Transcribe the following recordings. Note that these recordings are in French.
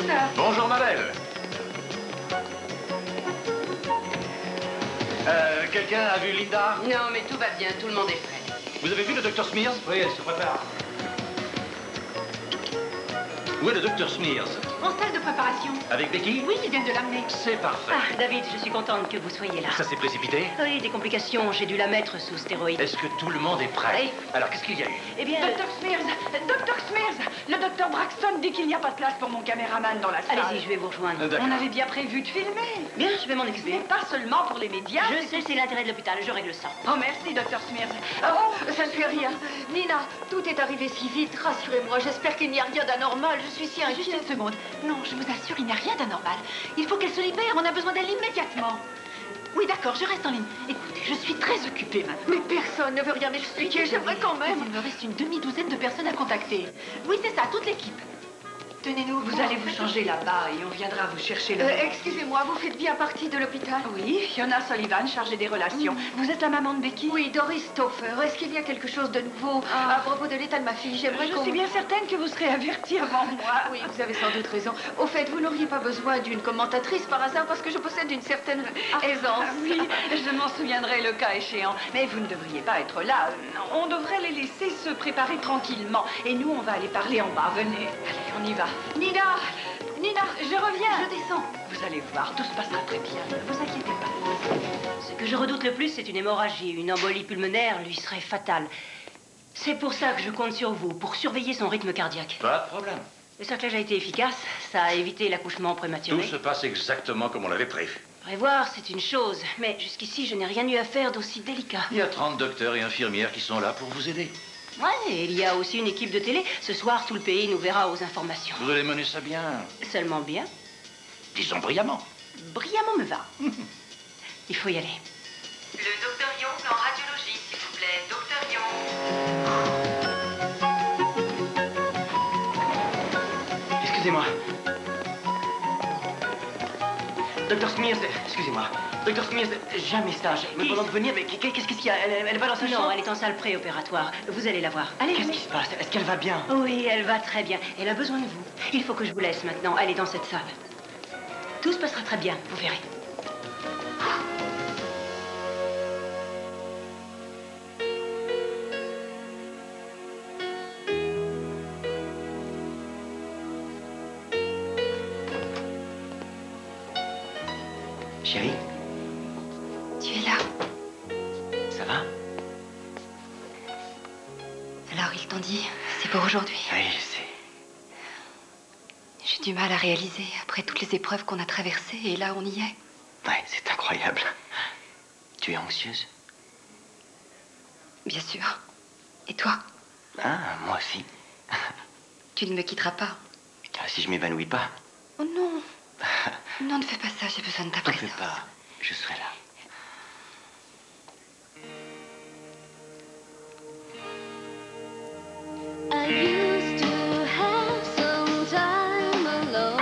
docteur. Bonjour, ma belle. Quelqu'un a vu Linda? Non, mais tout va bien, tout le monde est prêt. Vous avez vu le docteur Smears? Oui, elle se prépare. Où est le docteur Smears? En salle de préparation. Avec Becky? Oui, il vient de l'amener. C'est parfait. Ah, David, je suis contente que vous soyez là. Ça s'est précipité? Oui, des complications. J'ai dû la mettre sous stéroïdes. Est-ce que tout le monde est prêt? Oui. Alors, qu'est-ce qu'il y a eu? Eh bien... Docteur Smears, le docteur Braxton dit qu'il n'y a pas de place pour mon caméraman dans la salle. Allez-y, je vais vous rejoindre. On avait bien prévu de filmer. Bien, je vais m'en Ce occuper. n'est pas seulement pour les médias. Je sais, c'est l'intérêt de l'hôpital. Je règle ça. Oh, merci, docteur Smears. Oh, ça ne fait rien. Nina, tout est arrivé si vite. Rassurez-moi, j'espère qu'il n'y a rien d'anormal. Je suis si Juste inquiète. une seconde. Non, je vous assure, il n'y a rien d'anormal. Il faut qu'elle se libère. On a besoin d'elle immédiatement. Oui, d'accord, je reste en ligne. Écoutez, je suis très occupée maintenant. Mais personne ne veut rien m'expliquer. J'aimerais quand même. Il me reste une demi-douzaine de personnes à contacter. Oui, c'est ça, toute l'équipe. Tenez-nous, vous allez vous changer là-bas et on viendra vous chercher là. Excusez-moi, vous faites bien partie de l'hôpital? Oui, Fiona Sullivan, chargée des relations. Vous êtes la maman de Becky? Oui, Doris Stauffer. Est-ce qu'il y a quelque chose de nouveau à propos de l'état de ma fille? J'aimerais Je qu'on... suis bien certaine que vous serez avertie avant moi. Oui, vous avez sans doute raison. Au fait, vous n'auriez pas besoin d'une commentatrice par hasard parce que je possède une certaine aisance. Oui, je m'en souviendrai le cas échéant. Mais vous ne devriez pas être là. On devrait les laisser se préparer tranquillement. Et nous, on va aller parler en bas. Venez. Allez, on y va. Nina, je reviens. Je descends. Vous allez voir, tout se passera très bien. Ne vous inquiétez pas. Ce que je redoute le plus, c'est une hémorragie. Une embolie pulmonaire lui serait fatale. C'est pour ça que je compte sur vous, pour surveiller son rythme cardiaque. Pas de problème. Le cerclage a été efficace. Ça a évité l'accouchement prématuré. Tout se passe exactement comme on l'avait prévu. Prévoir, c'est une chose. Mais jusqu'ici, je n'ai rien eu à faire d'aussi délicat. Il y a 30 docteurs et infirmières qui sont là pour vous aider. Ouais, et il y a aussi une équipe de télé. Ce soir, tout le pays nous verra aux informations. Vous allez mener ça bien. Seulement bien. Disons brillamment. Brillamment me va. Il faut y aller. Le docteur Young en radiologie, s'il vous plaît. Docteur Young. Excusez-moi. Docteur Smears, excusez-moi. Docteur Smears, j'ai un message. Me demandant de venir, mais qu'est-ce qu'il y a? Elle va dans sa chambre? Non, elle est en salle préopératoire. Vous allez la voir. Allez, Qu'est-ce qui se passe? Est-ce qu'elle va bien? Oui, elle va très bien. Elle a besoin de vous. Il faut que je vous laisse maintenant. Allez dans cette salle. Tout se passera très bien, vous verrez. Chérie, Tu es là. ça va? Alors, ils t'ont dit, c'est pour aujourd'hui. Oui, je sais. J'ai du mal à réaliser après toutes les épreuves qu'on a traversées et là, on y est. Ouais, c'est incroyable. Tu es anxieuse? Bien sûr. Et toi? Ah, moi aussi. Tu ne me quitteras pas? Ah, si je m'évanouis pas, Oh non. Non, ne fais pas ça, j'ai besoin de ta t'en fais présence. pas. Je serai là. I used to have some time alone.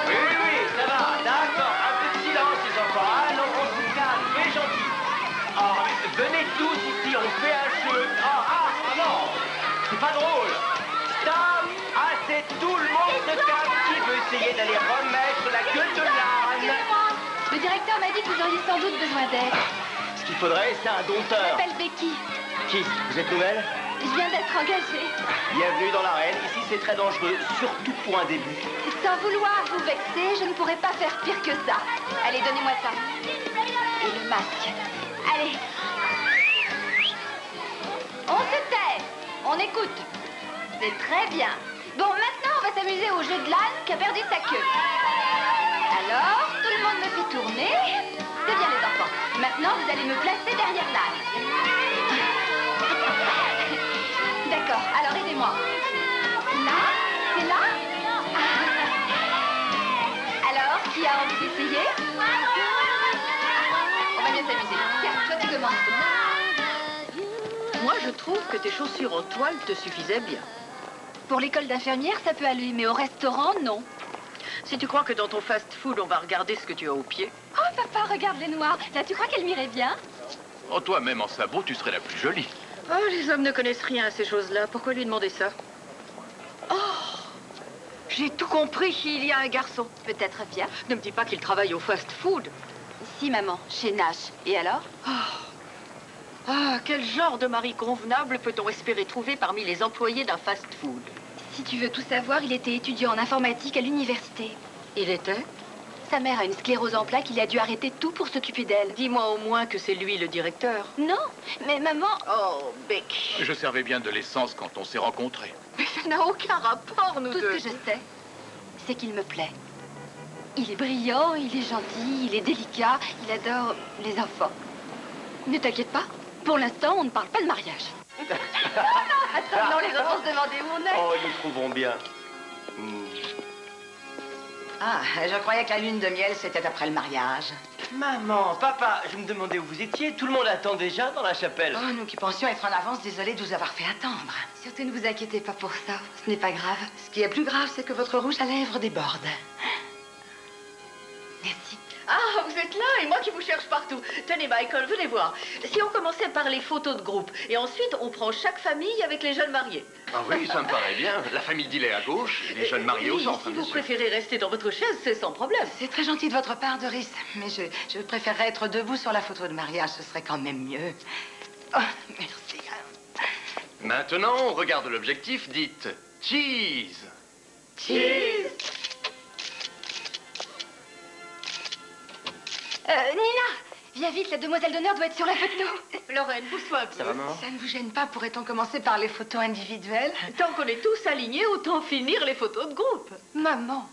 Oui, ça va, d'accord. Un peu de silence, les enfants. Allons, on se calme, soyez gentils. Oh, venez tous ici, on fait un jeu. Non, c'est pas drôle. Stop, assez, tout le monde se calme. Qui veut essayer d'aller remettre la queue de l'âne? Excusez-moi. Le directeur m'a dit que vous auriez sans doute besoin d'aide. Ce qu'il faudrait, c'est un Je dompteur. m'appelle Becky. Qui? Vous êtes nouvelle? Je viens d'être engagée. Bienvenue dans l'arène. Ici, c'est très dangereux, surtout pour un début. Sans vouloir vous vexer, je ne pourrais pas faire pire que ça. Allez, donnez-moi ça. Et le masque. Allez. On se tait. On écoute. C'est très bien. Bon, maintenant, on va s'amuser au jeu de l'âne qui a perdu sa queue. Alors, tout le monde me fait tourner. C'est bien, les enfants. Maintenant, vous allez me placer derrière l'âne. D'accord, alors aidez-moi. Là? C'est là? Alors, qui a envie d'essayer? On va bien s'amuser. Tiens, toi tu commences. Moi, je trouve que tes chaussures en toile te suffisaient bien. Pour l'école d'infirmière, ça peut aller, mais au restaurant, non. Si tu crois que dans ton fast-food, on va regarder ce que tu as au pied. Oh, papa, regarde les noirs. Là, tu crois qu'elle m'irait bien? Oh, toi, même en sabot, tu serais la plus jolie. Oh, les hommes ne connaissent rien à ces choses-là. Pourquoi lui demander ça? Oh, J'ai tout compris, il y a un garçon. Peut-être bien. Ne me dis pas qu'il travaille au fast-food. Si, maman, chez Nash. Et alors? Ah, quel genre de mari convenable peut-on espérer trouver parmi les employés d'un fast-food? Si tu veux tout savoir, il était étudiant en informatique à l'université. Il était? Sa mère a une sclérose en plaques, il a dû arrêter tout pour s'occuper d'elle. Dis-moi au moins que c'est lui le directeur. Non, mais maman... Oh, Becky. Je servais bien de l'essence quand on s'est rencontrés. Mais ça n'a aucun rapport, nous Tout ce deux. que je sais, c'est qu'il me plaît. Il est brillant, il est gentil, il est délicat, il adore les enfants. Ne t'inquiète pas, pour l'instant, on ne parle pas de mariage. Attends, non, les autres se demandaient où on est. Oh, nous trouvons bien. Ah, je croyais que la lune de miel, c'était après le mariage. Maman, papa, je me demandais où vous étiez. Tout le monde attend déjà dans la chapelle. Oh, nous qui pensions être en avance, désolés de vous avoir fait attendre. Surtout ne vous inquiétez pas pour ça, ce n'est pas grave. Ce qui est plus grave, c'est que votre rouge à lèvres déborde. Merci. Ah, vous êtes là et moi qui vous cherche partout. Tenez, Michael, venez voir. Si on commençait par les photos de groupe et ensuite on prend chaque famille avec les jeunes mariés. Ah oui, ça me paraît bien. La famille Dillet à gauche et les jeunes mariés au Oui, centre, si bien vous sûr. préférez rester dans votre chaise, c'est sans problème. C'est très gentil de votre part, Doris, mais je préférerais être debout sur la photo de mariage, ce serait quand même mieux. Oh, merci. Maintenant, on regarde l'objectif, dites cheese. Cheese. Nina, viens vite, la demoiselle d'honneur doit être sur la photo. Lorraine, pousse-toi un peu. Ça va, maman? Ça ne vous gêne pas, pourrait-on commencer par les photos individuelles? Tant qu'on est tous alignés, autant finir les photos de groupe. Maman.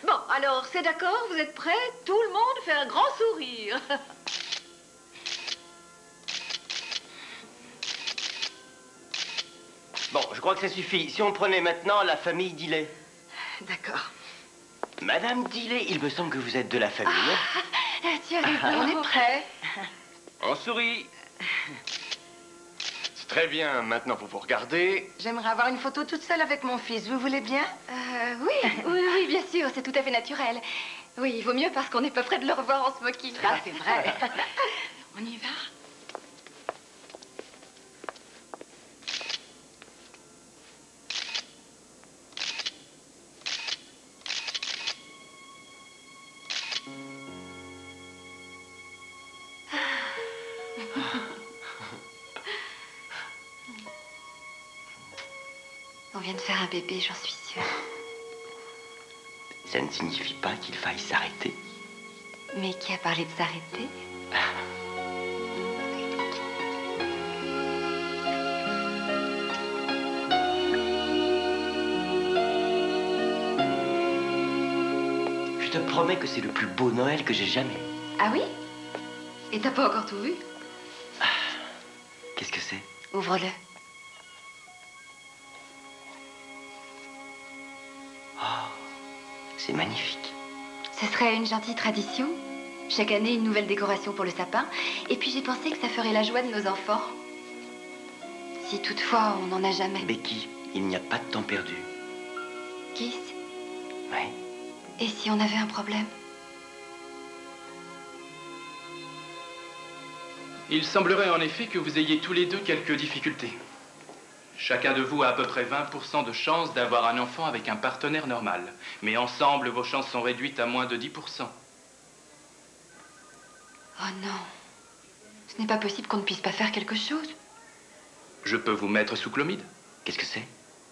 Bon, alors, c'est d'accord, vous êtes prêts? Tout le monde fait un grand sourire. Bon, je crois que ça suffit. Si on prenait maintenant la famille Dillet. D'accord. Madame Dillet, il me semble que vous êtes de la famille. Tu as raison. On est prêts. On sourit. C'est très bien. Maintenant, vous vous regardez. J'aimerais avoir une photo toute seule avec mon fils, vous voulez bien? Oui, bien sûr, c'est tout à fait naturel. Oui, il vaut mieux parce qu'on n'est pas près de le revoir en smoking. Ah, c'est vrai. On y va? On vient de faire un bébé, j'en suis sûre. Ça ne signifie pas qu'il faille s'arrêter. Mais qui a parlé de s'arrêter? Je te promets que c'est le plus beau Noël que j'ai jamais. Ah oui? Et t'as pas encore tout vu? Qu'est-ce que c'est? Ouvre-le. C'est magnifique. Ce serait une gentille tradition. Chaque année, une nouvelle décoration pour le sapin. Et puis j'ai pensé que ça ferait la joie de nos enfants. Si toutefois, on n'en a jamais. Becky, il n'y a pas de temps perdu. Kiss, Oui. et si on avait un problème? Il semblerait en effet que vous ayez tous les deux quelques difficultés. Chacun de vous a à peu près 20% de chances d'avoir un enfant avec un partenaire normal. Mais ensemble, vos chances sont réduites à moins de 10%. Oh non. Ce n'est pas possible qu'on ne puisse pas faire quelque chose. Je peux vous mettre sous chlomide. Qu'est-ce que c'est?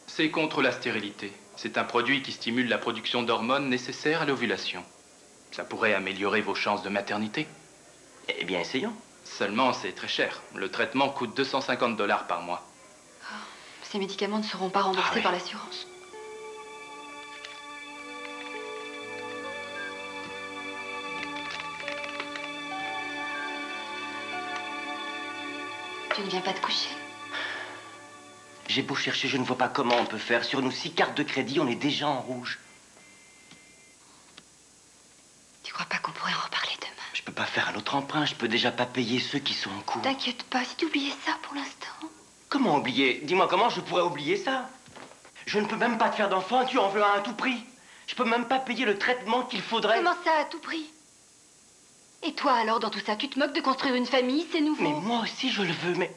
C'est contre la stérilité. C'est un produit qui stimule la production d'hormones nécessaires à l'ovulation. Ça pourrait améliorer vos chances de maternité. Eh bien, essayons. Seulement, c'est très cher. Le traitement coûte 250 $ par mois. Ces médicaments ne seront pas remboursés Ah oui. par l'assurance. Tu ne viens pas te coucher? J'ai beau chercher, je ne vois pas comment on peut faire. Sur nos 6 cartes de crédit, on est déjà en rouge. Tu crois pas qu'on pourrait en reparler demain? Je peux pas faire un autre emprunt, je peux déjà pas payer ceux qui sont en cours. T'inquiète pas, si tu oubliais ça pour l'instant. Comment oublier? Dis-moi, comment je pourrais oublier ça? Je ne peux même pas te faire d'enfant, tu en veux un à tout prix. Je peux même pas payer le traitement qu'il faudrait. Comment ça, à tout prix? Et toi, alors, dans tout ça, tu te moques de construire une famille, c'est nouveau? Mais moi aussi, je le veux, mais...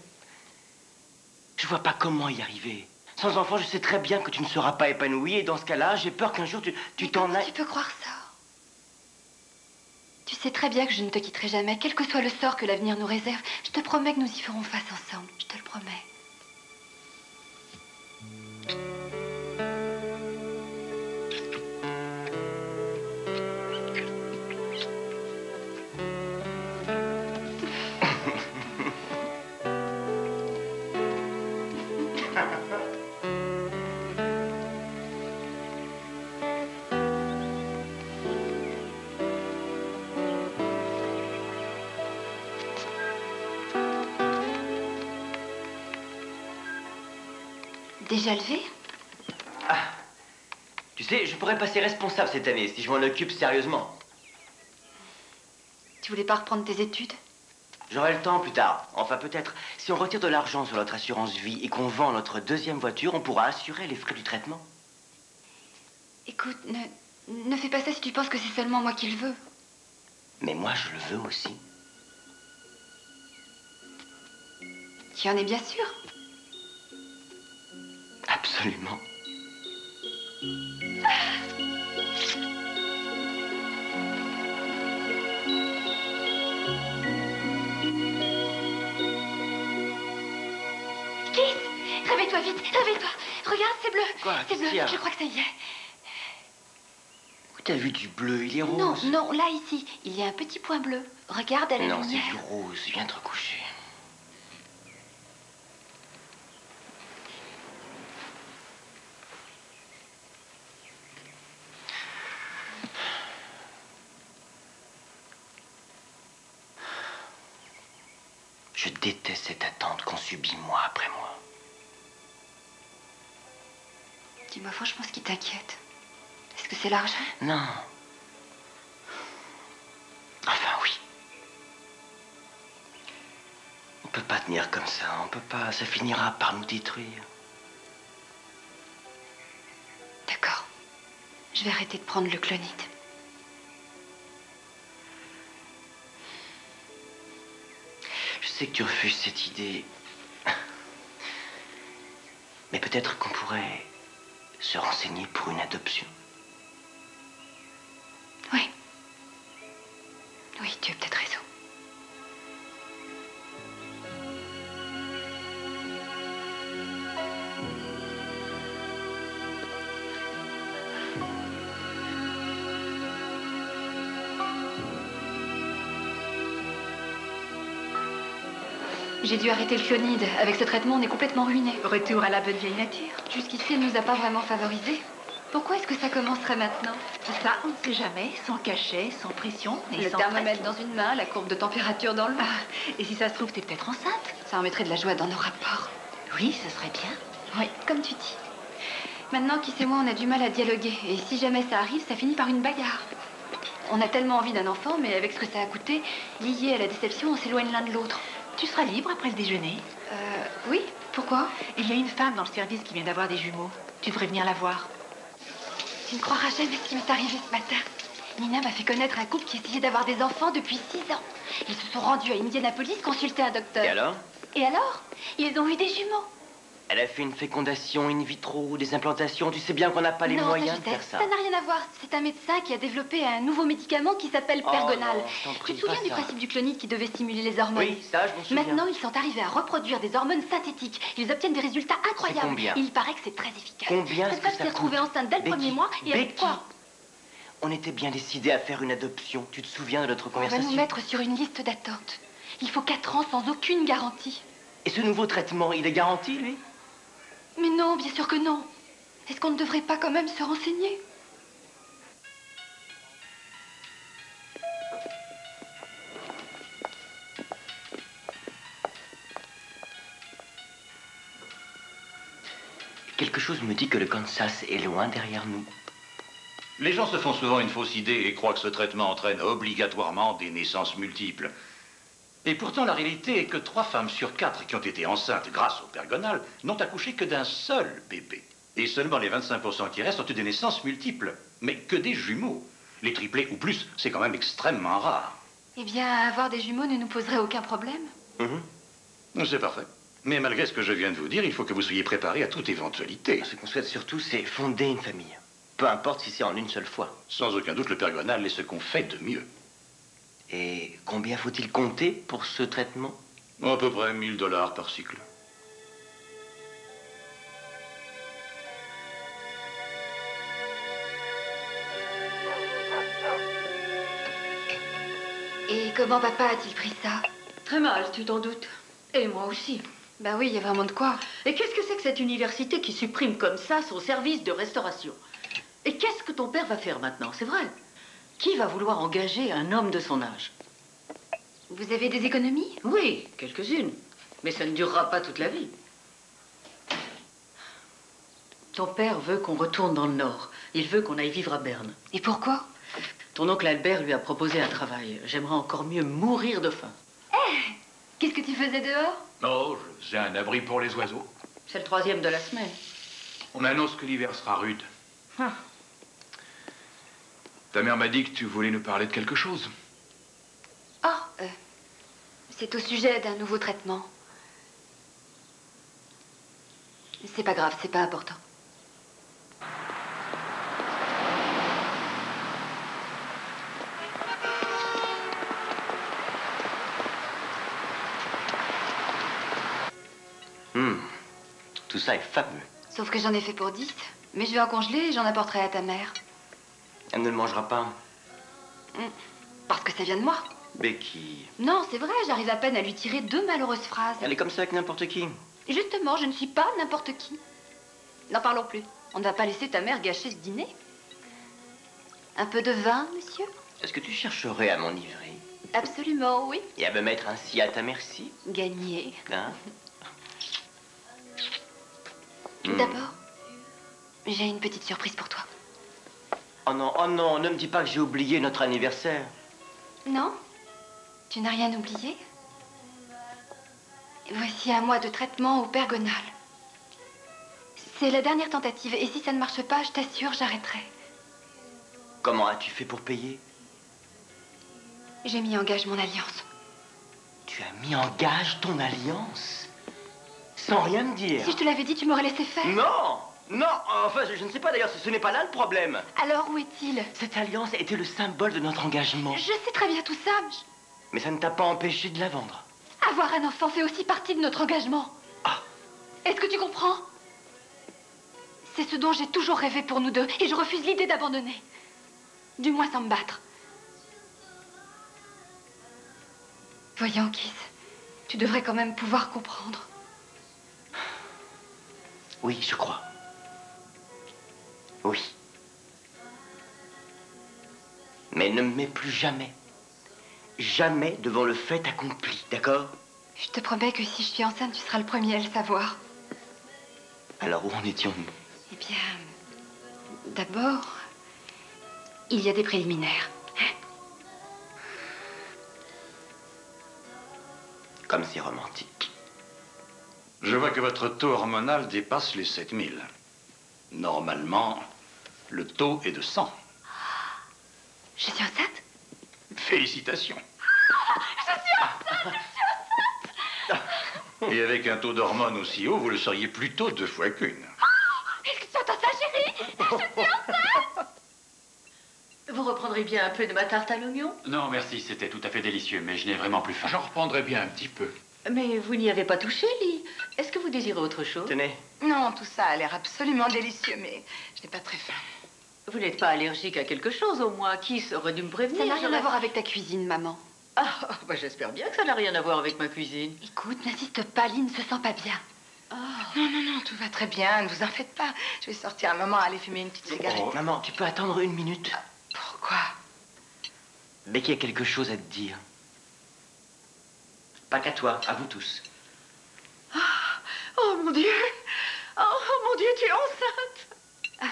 Je vois pas comment y arriver. Sans enfant, je sais très bien que tu ne seras pas épanouie. Et dans ce cas-là, j'ai peur qu'un jour tu t'en ailles. Tu peux croire ça? Tu sais très bien que je ne te quitterai jamais, quel que soit le sort que l'avenir nous réserve. Je te promets que nous y ferons face ensemble. Je te le promets. Déjà levé? Ah, tu sais, je pourrais passer responsable cette année si je m'en occupe sérieusement. Tu voulais pas reprendre tes études? J'aurai le temps plus tard. Enfin, peut-être. Si on retire de l'argent sur notre assurance vie et qu'on vend notre deuxième voiture, on pourra assurer les frais du traitement. Écoute, ne fais pas ça si tu penses que c'est seulement moi qui le veux. Mais moi, je le veux aussi. Tu en es bien sûr? Absolument. Keith, réveille-toi vite, réveille-toi. Regarde, c'est bleu. Quoi? C'est bleu, Qu'est-ce qu'il y a? je crois que ça y est. Où t'as vu du bleu? Il est rose. Non, non, là, ici, il y a un petit point bleu. Regarde à la Non, lumière. c'est du rose. Viens te recoucher. Je déteste cette attente qu'on subit mois après mois. Dis-moi franchement ce qui t'inquiète. Est-ce que c'est l'argent? Non. Enfin, oui. On peut pas tenir comme ça. On peut pas. Ça finira par nous détruire. D'accord. Je vais arrêter de prendre le clonide. Je sais que tu refuses cette idée. Mais peut-être qu'on pourrait se renseigner pour une adoption. Oui. Oui, tu as peut-être raison. J'ai dû arrêter le clonide. Avec ce traitement, on est complètement ruiné. Retour à la bonne vieille nature. Jusqu'ici, elle nous a pas vraiment favorisés. Pourquoi est-ce que ça commencerait maintenant? Ça, on ne sait jamais, sans cachet, sans pression et Le sans thermomètre pression. dans une main, la courbe de température dans l'autre. Et si ça se trouve, t'es peut-être enceinte? Ça en mettrait de la joie dans nos rapports. Oui, ce serait bien. Oui, comme tu dis. Maintenant, qui et moi, on a du mal à dialoguer. Et si jamais ça arrive, ça finit par une bagarre. On a tellement envie d'un enfant, mais avec ce que ça a coûté, lié à la déception, on s'éloigne l'un de l'autre. Tu seras libre après le déjeuner? Oui, pourquoi? Il y a une femme dans le service qui vient d'avoir des jumeaux. Tu devrais venir la voir. Tu ne croiras jamais ce qui m'est arrivé ce matin. Nina m'a fait connaître un couple qui essayait d'avoir des enfants depuis 6 ans. Ils se sont rendus à Indianapolis consulter un docteur. Et alors? Et alors? Ils ont eu des jumeaux. Elle a fait une fécondation in vitro, des implantations. Tu sais bien qu'on n'a pas les Non, moyens ça, de je sais. faire ça. Ça n'a rien à voir. C'est un médecin qui a développé un nouveau médicament qui s'appelle Oh Pergonal. non, je t'en prie, Tu te souviens pas du ça. principe du clonide qui devait stimuler les hormones? Oui, ça, je m'en souviens. Maintenant, ils sont arrivés à reproduire des hormones synthétiques. Ils obtiennent des résultats incroyables. combien? Il paraît que c'est très efficace. Combien Cette est-ce que femme ça s'est retrouvée coûte? enceinte dès le Becky, premier mois et avec Becky, quoi? on était bien décidés à faire une adoption. Tu te souviens de notre On va conversation? nous mettre sur une liste d'attente. Il faut 4 ans sans aucune garantie. Et ce nouveau traitement, il est garanti, lui? Mais non, bien sûr que non. Est-ce qu'on ne devrait pas quand même se renseigner? Quelque chose me dit que le Kansas est loin derrière nous. Les gens se font souvent une fausse idée et croient que ce traitement entraîne obligatoirement des naissances multiples. Et pourtant, la réalité est que 3 femmes sur 4 qui ont été enceintes grâce au Pergonal n'ont accouché que d'un seul bébé. Et seulement les 25% qui restent ont eu des naissances multiples. Mais que des jumeaux. Les triplés ou plus, c'est quand même extrêmement rare. Eh bien, avoir des jumeaux ne nous poserait aucun problème. C'est parfait. Mais malgré ce que je viens de vous dire, il faut que vous soyez préparés à toute éventualité. Ce qu'on souhaite surtout, c'est fonder une famille. Peu importe si c'est en une seule fois. Sans aucun doute, le père Gonal est ce qu'on fait de mieux. Et combien faut-il compter pour ce traitement? À peu près 1000 $ par cycle. Et comment papa a-t-il pris ça? Très mal, tu t'en doutes. Et moi aussi. Bah oui, il y a vraiment de quoi. Et qu'est-ce que c'est que cette université qui supprime comme ça son service de restauration? Et qu'est-ce que ton père va faire maintenant? C'est vrai. Qui va vouloir engager un homme de son âge? Vous avez des économies? Oui, quelques-unes. Mais ça ne durera pas toute la vie. Ton père veut qu'on retourne dans le Nord. Il veut qu'on aille vivre à Berne. Et pourquoi? Ton oncle Albert lui a proposé un travail. J'aimerais encore mieux mourir de faim. Qu'est-ce que tu faisais dehors? Oh, je faisais un abri pour les oiseaux. C'est le 3e de la semaine. On m'annonce que l'hiver sera rude. Ah. Ta mère m'a dit que tu voulais nous parler de quelque chose. C'est au sujet d'un nouveau traitement. C'est pas grave, c'est pas important. Tout ça est fameux. Sauf que j'en ai fait pour 10. Mais je vais en congeler et j'en apporterai à ta mère. Elle ne le mangera pas. Parce que ça vient de moi. Becky. Non, c'est vrai, j'arrive à peine à lui tirer 2 malheureuses phrases. Elle est comme ça avec n'importe qui. Justement, je ne suis pas n'importe qui. N'en parlons plus. On ne va pas laisser ta mère gâcher ce dîner. Un peu de vin, monsieur? Est-ce que tu chercherais à m'enivrer? Absolument, oui. Et à me mettre ainsi à ta merci? Gagné. Hein? D'abord, j'ai une petite surprise pour toi. Oh non, ne me dis pas que j'ai oublié notre anniversaire. Non? Tu n'as rien oublié? Voici un mois de traitement au père Gonal. C'est la dernière tentative, et si ça ne marche pas, je t'assure, j'arrêterai. Comment as-tu fait pour payer? J'ai mis en gage mon alliance. Tu as mis en gage ton alliance? Sans rien me dire? Si je te l'avais dit, tu m'aurais laissé faire. Non! Non! Enfin, je ne sais pas d'ailleurs, ce n'est pas là le problème. Alors, où est-il? Cette alliance était le symbole de notre engagement. Je sais très bien tout ça. Mais ça ne t'a pas empêché de la vendre. Avoir un enfant fait aussi partie de notre engagement. Ah! Est-ce que tu comprends? C'est ce dont j'ai toujours rêvé pour nous deux, et je refuse l'idée d'abandonner. Du moins sans me battre. Voyons, Kiss, tu devrais quand même pouvoir comprendre. Oui, je crois. Oui. Mais ne me mets plus jamais, jamais devant le fait accompli, d'accord? Je te promets que si je suis enceinte, tu seras le premier à le savoir. Alors, où en étions-nous? Eh bien, d'abord, il y a des préliminaires. Comme c'est romantique. Je vois que votre taux hormonal dépasse les 7000. Normalement, le taux est de 100. Je suis enceinte? Félicitations. Je suis enceinte! Et avec un taux d'hormones aussi haut, vous le seriez plutôt 2 fois qu'une. Est-ce que tu entends ça, chérie? Je suis enceinte! Vous reprendrez bien un peu de ma tarte à l'oignon? Non, merci, c'était tout à fait délicieux, mais je n'ai vraiment plus faim. J'en reprendrai bien un petit peu. Mais vous n'y avez pas touché, Lee. Est-ce que vous désirez autre chose? Tenez. Non, tout ça a l'air absolument délicieux, mais je n'ai pas très faim. Vous n'êtes pas allergique à quelque chose, au moins? Qui aurait dû me prévenir? Ça n'a rien à voir avec ta cuisine, maman. Ah, bah j'espère bien que ça n'a rien à voir avec ma cuisine. Écoute, n'insiste pas, Lee ne se sent pas bien. Non, tout va très bien, ne vous en faites pas. Je vais sortir un moment, aller fumer une petite cigarette. Oh, maman, tu peux attendre 1 minute? Pourquoi? Becky a quelque chose à te dire. Pas qu'à toi, à vous tous. Oh mon Dieu! Oh mon Dieu, tu es enceinte!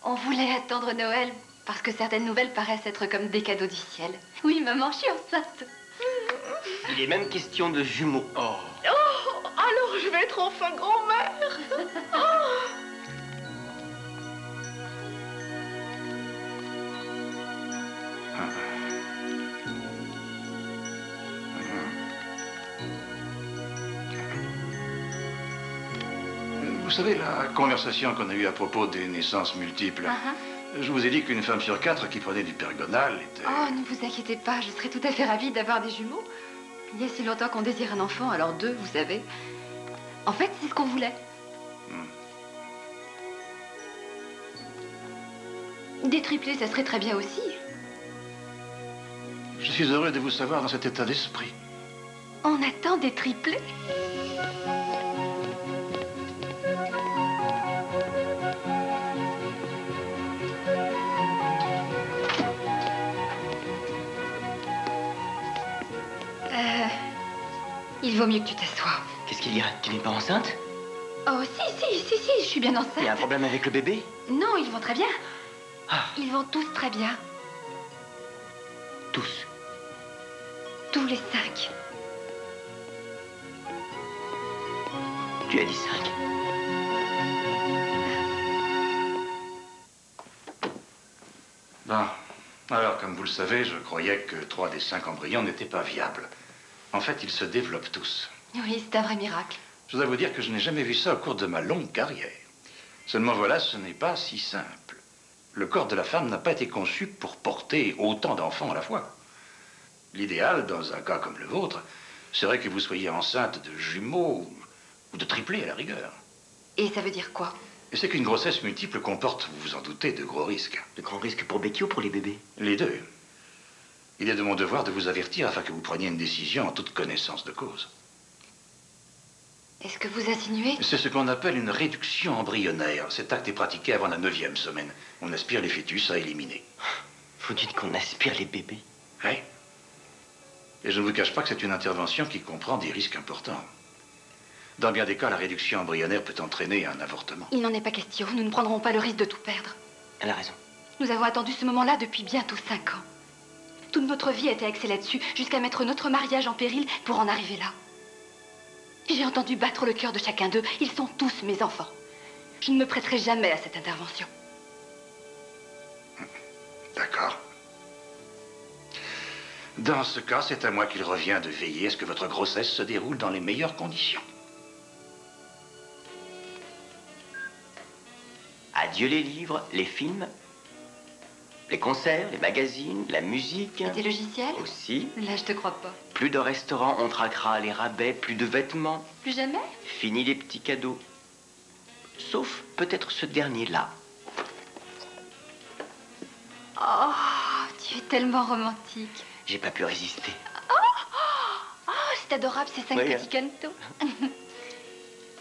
On voulait attendre Noël parce que certaines nouvelles paraissent être comme des cadeaux du ciel. Oui, maman, je suis enceinte. Il est même question de jumeaux. Oh. Oh, alors je vais être enfin grand-mère! Oh. Vous savez, la conversation qu'on a eue à propos des naissances multiples, je vous ai dit qu'une femme sur 4 qui prenait du Pergonal était... Oh, ne vous inquiétez pas, je serais tout à fait ravie d'avoir des jumeaux. Il y a si longtemps qu'on désire un enfant, alors 2, vous savez. En fait, c'est ce qu'on voulait. Des triplés, ça serait très bien aussi. Je suis heureux de vous savoir dans cet état d'esprit. On attend des triplés? Il vaut mieux que tu t'assoies. Qu'est-ce qu'il y a? Tu n'es pas enceinte? Oh, si, je suis bien enceinte. Il y a un problème avec le bébé? Non, ils vont très bien. Ah. Ils vont tous très bien. Tous? Tous les 5. Tu as dit 5. Bon. Alors, comme vous le savez, je croyais que 3 des 5 embryons n'étaient pas viables. En fait, ils se développent tous. Oui, c'est un vrai miracle. Je dois vous dire que je n'ai jamais vu ça au cours de ma longue carrière. Seulement voilà, ce n'est pas si simple. Le corps de la femme n'a pas été conçu pour porter autant d'enfants à la fois. L'idéal, dans un cas comme le vôtre, serait que vous soyez enceinte de jumeaux ou de triplés à la rigueur. Et ça veut dire quoi? Et c'est qu'une grossesse multiple comporte, vous vous en doutez, de gros risques. De grands risques pour Becky ou pour les bébés? Les deux. Il est de mon devoir de vous avertir afin que vous preniez une décision en toute connaissance de cause. Est-ce que vous insinuez? C'est ce qu'on appelle une réduction embryonnaire. Cet acte est pratiqué avant la 9e semaine. On aspire les fœtus à éliminer. Vous dites qu'on aspire les bébés? Oui. Et je ne vous cache pas que c'est une intervention qui comprend des risques importants. Dans bien des cas, la réduction embryonnaire peut entraîner un avortement. Il n'en est pas question. Nous ne prendrons pas le risque de tout perdre. Elle a raison. Nous avons attendu ce moment-là depuis bientôt 5 ans. Toute notre vie a été axée là-dessus, jusqu'à mettre notre mariage en péril pour en arriver là. J'ai entendu battre le cœur de chacun d'eux. Ils sont tous mes enfants. Je ne me prêterai jamais à cette intervention. D'accord. Dans ce cas, c'est à moi qu'il revient de veiller à ce que votre grossesse se déroule dans les meilleures conditions. Adieu les livres, les films, les concerts, les magazines, la musique. Et tes logiciels? Aussi. Là, je te crois pas. Plus de restaurants, on traquera les rabais, plus de vêtements. Plus jamais? Fini les petits cadeaux. Sauf peut-être ce dernier-là. Oh, tu es tellement romantique. J'ai pas pu résister. Oh, c'est adorable ces 5 petits cantos.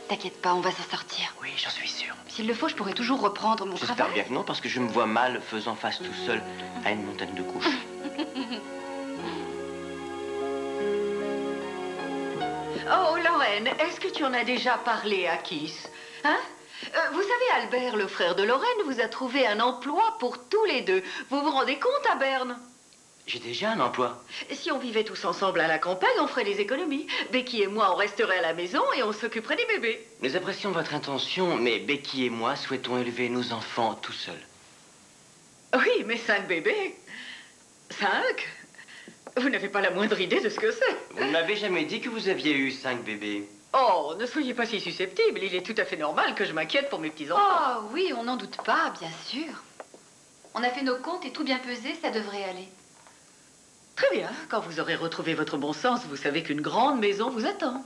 T'inquiète pas, on va s'en sortir. Oui, j'en suis sûr. S'il le faut, je pourrais toujours reprendre mon travail. J'espère bien que non, parce que je me vois mal faisant face tout seul à une montagne de couches. Oh, Lorraine, est-ce que tu en as déjà parlé à Keith? Hein? Vous savez, Albert, le frère de Lorraine, vous a trouvé un emploi pour tous les deux. Vous vous rendez compte à Berne? J'ai déjà un emploi. Si on vivait tous ensemble à la campagne, on ferait des économies. Becky et moi, on resterait à la maison et on s'occuperait des bébés. Nous apprécions votre intention, mais Becky et moi souhaitons élever nos enfants tout seuls. Oui, mais 5 bébés? 5? Vous n'avez pas la moindre idée de ce que c'est. Vous ne m'avez jamais dit que vous aviez eu 5 bébés. Oh, ne soyez pas si susceptible. Il est tout à fait normal que je m'inquiète pour mes petits-enfants. Oh, oui, on n'en doute pas, bien sûr. On a fait nos comptes et tout bien pesé, ça devrait aller. Très bien. Quand vous aurez retrouvé votre bon sens, vous savez qu'une grande maison vous attend.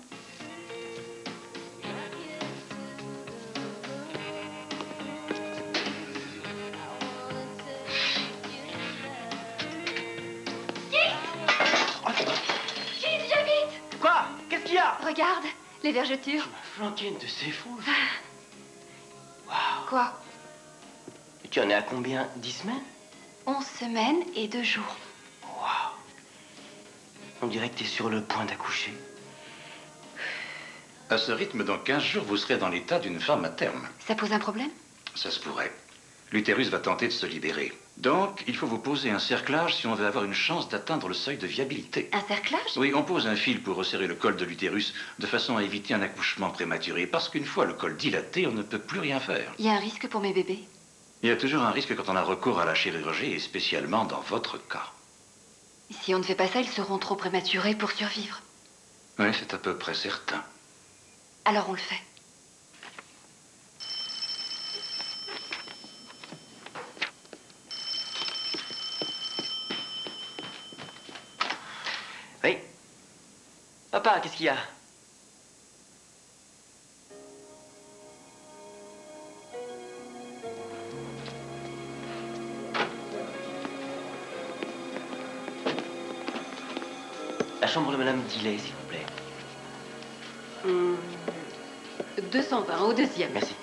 Keith, viens vite! Quoi? Qu'est-ce qu'il y a? Regarde, les vergetures. Flanquer une de ces fous. Quoi? Tu en es à combien? 10 semaines? 11 semaines et 2 jours. Waouh. On dirait que tu es sur le point d'accoucher. À ce rythme, dans 15 jours, vous serez dans l'état d'une femme à terme. Ça pose un problème? Ça se pourrait. L'utérus va tenter de se libérer. Donc, il faut vous poser un cerclage si on veut avoir une chance d'atteindre le seuil de viabilité. Un cerclage? Oui, on pose un fil pour resserrer le col de l'utérus de façon à éviter un accouchement prématuré. Parce qu'une fois le col dilaté, on ne peut plus rien faire. Il y a un risque pour mes bébés? Il y a toujours un risque quand on a recours à la chirurgie, et spécialement dans votre cas. Si on ne fait pas ça, ils seront trop prématurés pour survivre. Oui, c'est à peu près certain. Alors on le fait. Papa, qu'est-ce qu'il y a? La chambre de Madame Dillet, s'il vous plaît. 220, au deuxième. Merci.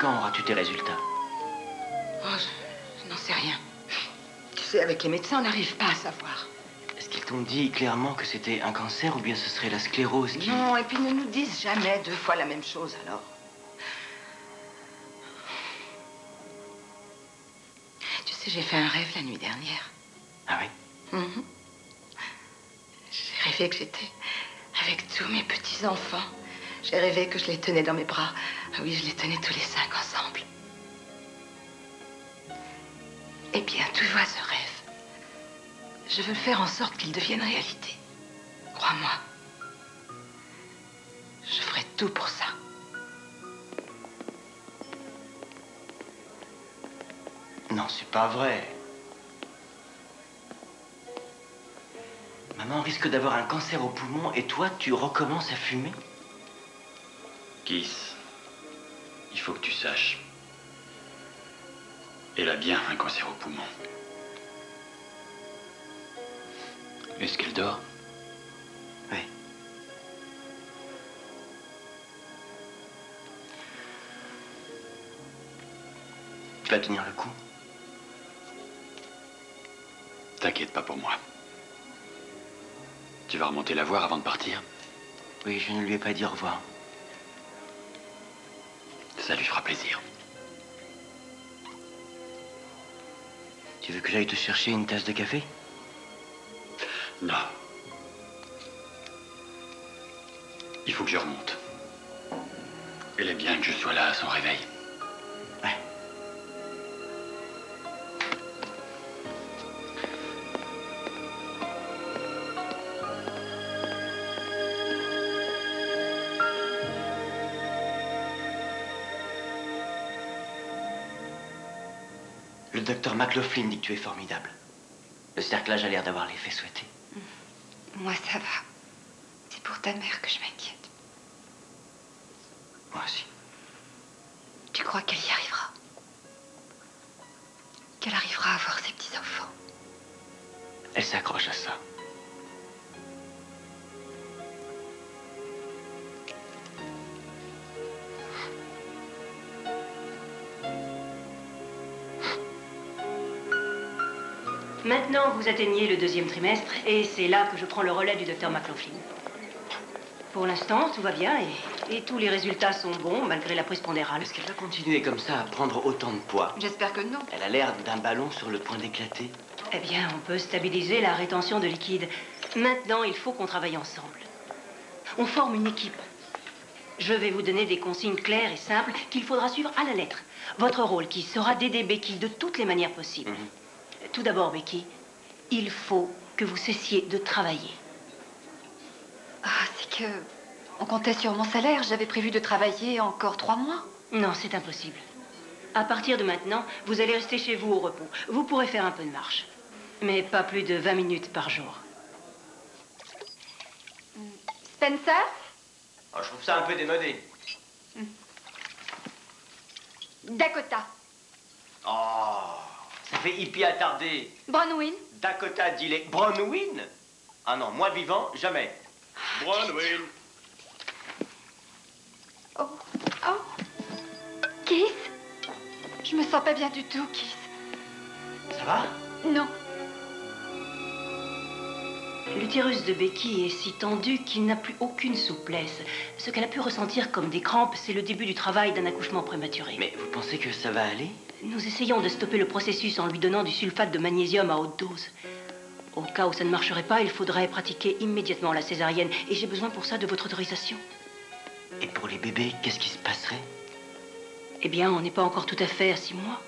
Quand auras-tu tes résultats? Oh, je n'en sais rien. Tu sais, avec les médecins, on n'arrive pas à savoir. Est-ce qu'ils t'ont dit clairement que c'était un cancer ou bien ce serait la sclérose qui... Non, et puis ne nous disent jamais 2 fois la même chose, alors. Tu sais, j'ai fait un rêve la nuit dernière. Ah oui? J'ai rêvé que j'étais avec tous mes petits-enfants. J'ai rêvé que je les tenais dans mes bras. Ah oui, je les tenais tous les 5 ensemble. Eh bien, tu vois ce rêve. Je veux faire en sorte qu'il devienne réalité. Crois-moi. Je ferai tout pour ça. Non, c'est pas vrai. Maman risque d'avoir un cancer au poumon et toi, tu recommences à fumer? Kiss, il faut que tu saches. Elle a bien un cancer au poumon. Est-ce qu'elle dort? Oui. Tu vas tenir le coup? T'inquiète pas pour moi. Tu vas remonter la voir avant de partir? Oui, je ne lui ai pas dit au revoir. Ça lui fera plaisir. Tu veux que j'aille te chercher une tasse de café? Non. Il faut que je remonte. Elle est bien que je sois là à son réveil. Ouais. Le docteur McLaughlin dit que tu es formidable. Le cerclage a l'air d'avoir l'effet souhaité. Moi, ça va. C'est pour ta mère que je m'inquiète. Moi aussi. Tu crois qu'elle y arrivera? Qu'elle arrivera à voir ses petits-enfants? Elle s'accroche à ça. Maintenant, vous atteignez le 2e trimestre et c'est là que je prends le relais du docteur McLaughlin. Pour l'instant, tout va bien et tous les résultats sont bons malgré la prise pondérale. Est-ce qu'elle va continuer comme ça à prendre autant de poids? J'espère que non. Elle a l'air d'un ballon sur le point d'éclater. Eh bien, on peut stabiliser la rétention de liquide. Maintenant, il faut qu'on travaille ensemble. On forme une équipe. Je vais vous donner des consignes claires et simples qu'il faudra suivre à la lettre. Votre rôle qui sera d'aider Becky de toutes les manières possibles. Tout d'abord, Becky, il faut que vous cessiez de travailler. Ah, c'est que... On comptait sur mon salaire. J'avais prévu de travailler encore 3 mois. Non, c'est impossible. À partir de maintenant, vous allez rester chez vous au repos. Vous pourrez faire un peu de marche. Mais pas plus de 20 minutes par jour. Spencer? Oh, je trouve ça un peu démodé. Dakota. Oh, ça fait hippie attardé. Bronwyn? Dakota Dillet. Bronwyn? Ah non, moi vivant, jamais. Bronwyn. Oh. Kiss? Je me sens pas bien du tout, Kiss. Ça va? Non. L'utérus de Becky est si tendu qu'il n'a plus aucune souplesse. Ce qu'elle a pu ressentir comme des crampes, c'est le début du travail d'un accouchement prématuré. Mais vous pensez que ça va aller? Nous essayons de stopper le processus en lui donnant du sulfate de magnésium à haute dose. Au cas où ça ne marcherait pas, il faudrait pratiquer immédiatement la césarienne. Et j'ai besoin pour ça de votre autorisation. Et pour les bébés, qu'est-ce qui se passerait? Eh bien, on n'est pas encore tout à fait à 6 mois.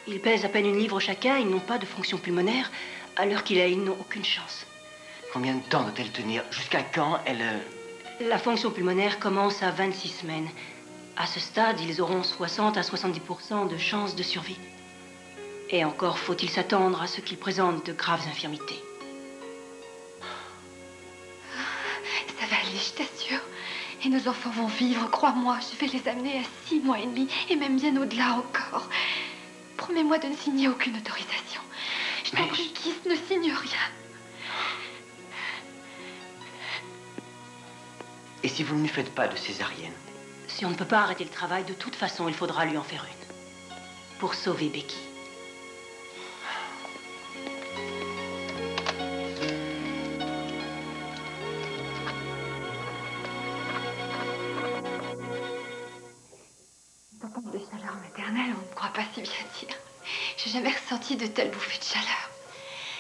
Ils pèsent à peine 1 livre chacun, ils n'ont pas de fonction pulmonaire. À l'heure qu'il est, ils n'ont aucune chance. Combien de temps doit-elle tenir? Jusqu'à quand elle... La fonction pulmonaire commence à 26 semaines. À ce stade, ils auront 60 à 70% de chances de survie. Et encore faut-il s'attendre à ce qu'ils présentent de graves infirmités. Ça va aller, je t'assure. Et nos enfants vont vivre, crois-moi. Je vais les amener à 6 mois et demi, et même bien au-delà encore. Promets-moi de ne signer aucune autorisation. Je t'en prie, Kiss, ne signe rien. Et si vous ne lui faites pas de césarienne? Si on ne peut pas arrêter le travail, de toute façon, il faudra lui en faire une. Pour sauver Becky. Dans de chaleur maternelle, on ne croit pas si bien dire. J'ai jamais ressenti de telles bouffées de chaleur.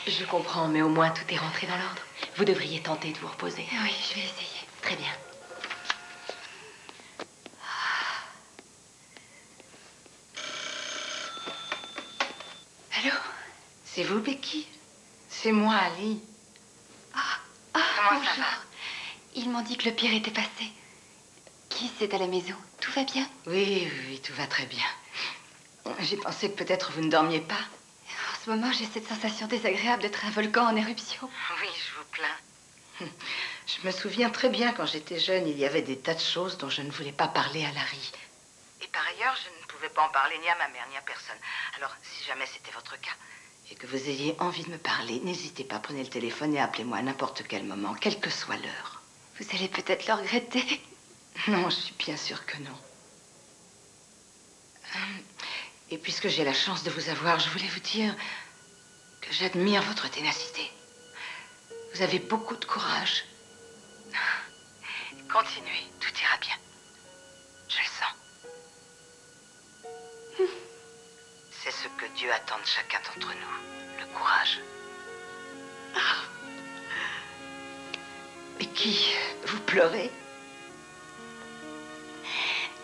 Je comprends, mais au moins tout est rentré dans l'ordre. Vous devriez tenter de vous reposer. Oui, je vais essayer. Très bien. Allô? C'est vous, Becky? C'est moi, Ali. Comment ça va? Ils m'ont dit que le pire était passé. Kiss est à la maison. Tout va bien? Oui, tout va très bien. J'ai pensé que peut-être vous ne dormiez pas. En ce moment, j'ai cette sensation désagréable d'être un volcan en éruption. Oui, je vous plains. Je me souviens très bien, quand j'étais jeune, il y avait des tas de choses dont je ne voulais pas parler à Larry. Et par ailleurs, je ne pouvais pas en parler ni à ma mère, ni à personne. Alors, si jamais c'était votre cas, et que vous ayez envie de me parler, n'hésitez pas, prenez le téléphone et appelez-moi à n'importe quel moment, quelle que soit l'heure. Vous allez peut-être le regretter. Non, je suis bien sûre que non. Et puisque j'ai la chance de vous avoir, je voulais vous dire que j'admire votre ténacité. Vous avez beaucoup de courage. Continuez, tout ira bien. Je le sens. C'est ce que Dieu attend de chacun d'entre nous, le courage. Mais qui? Vous pleurez?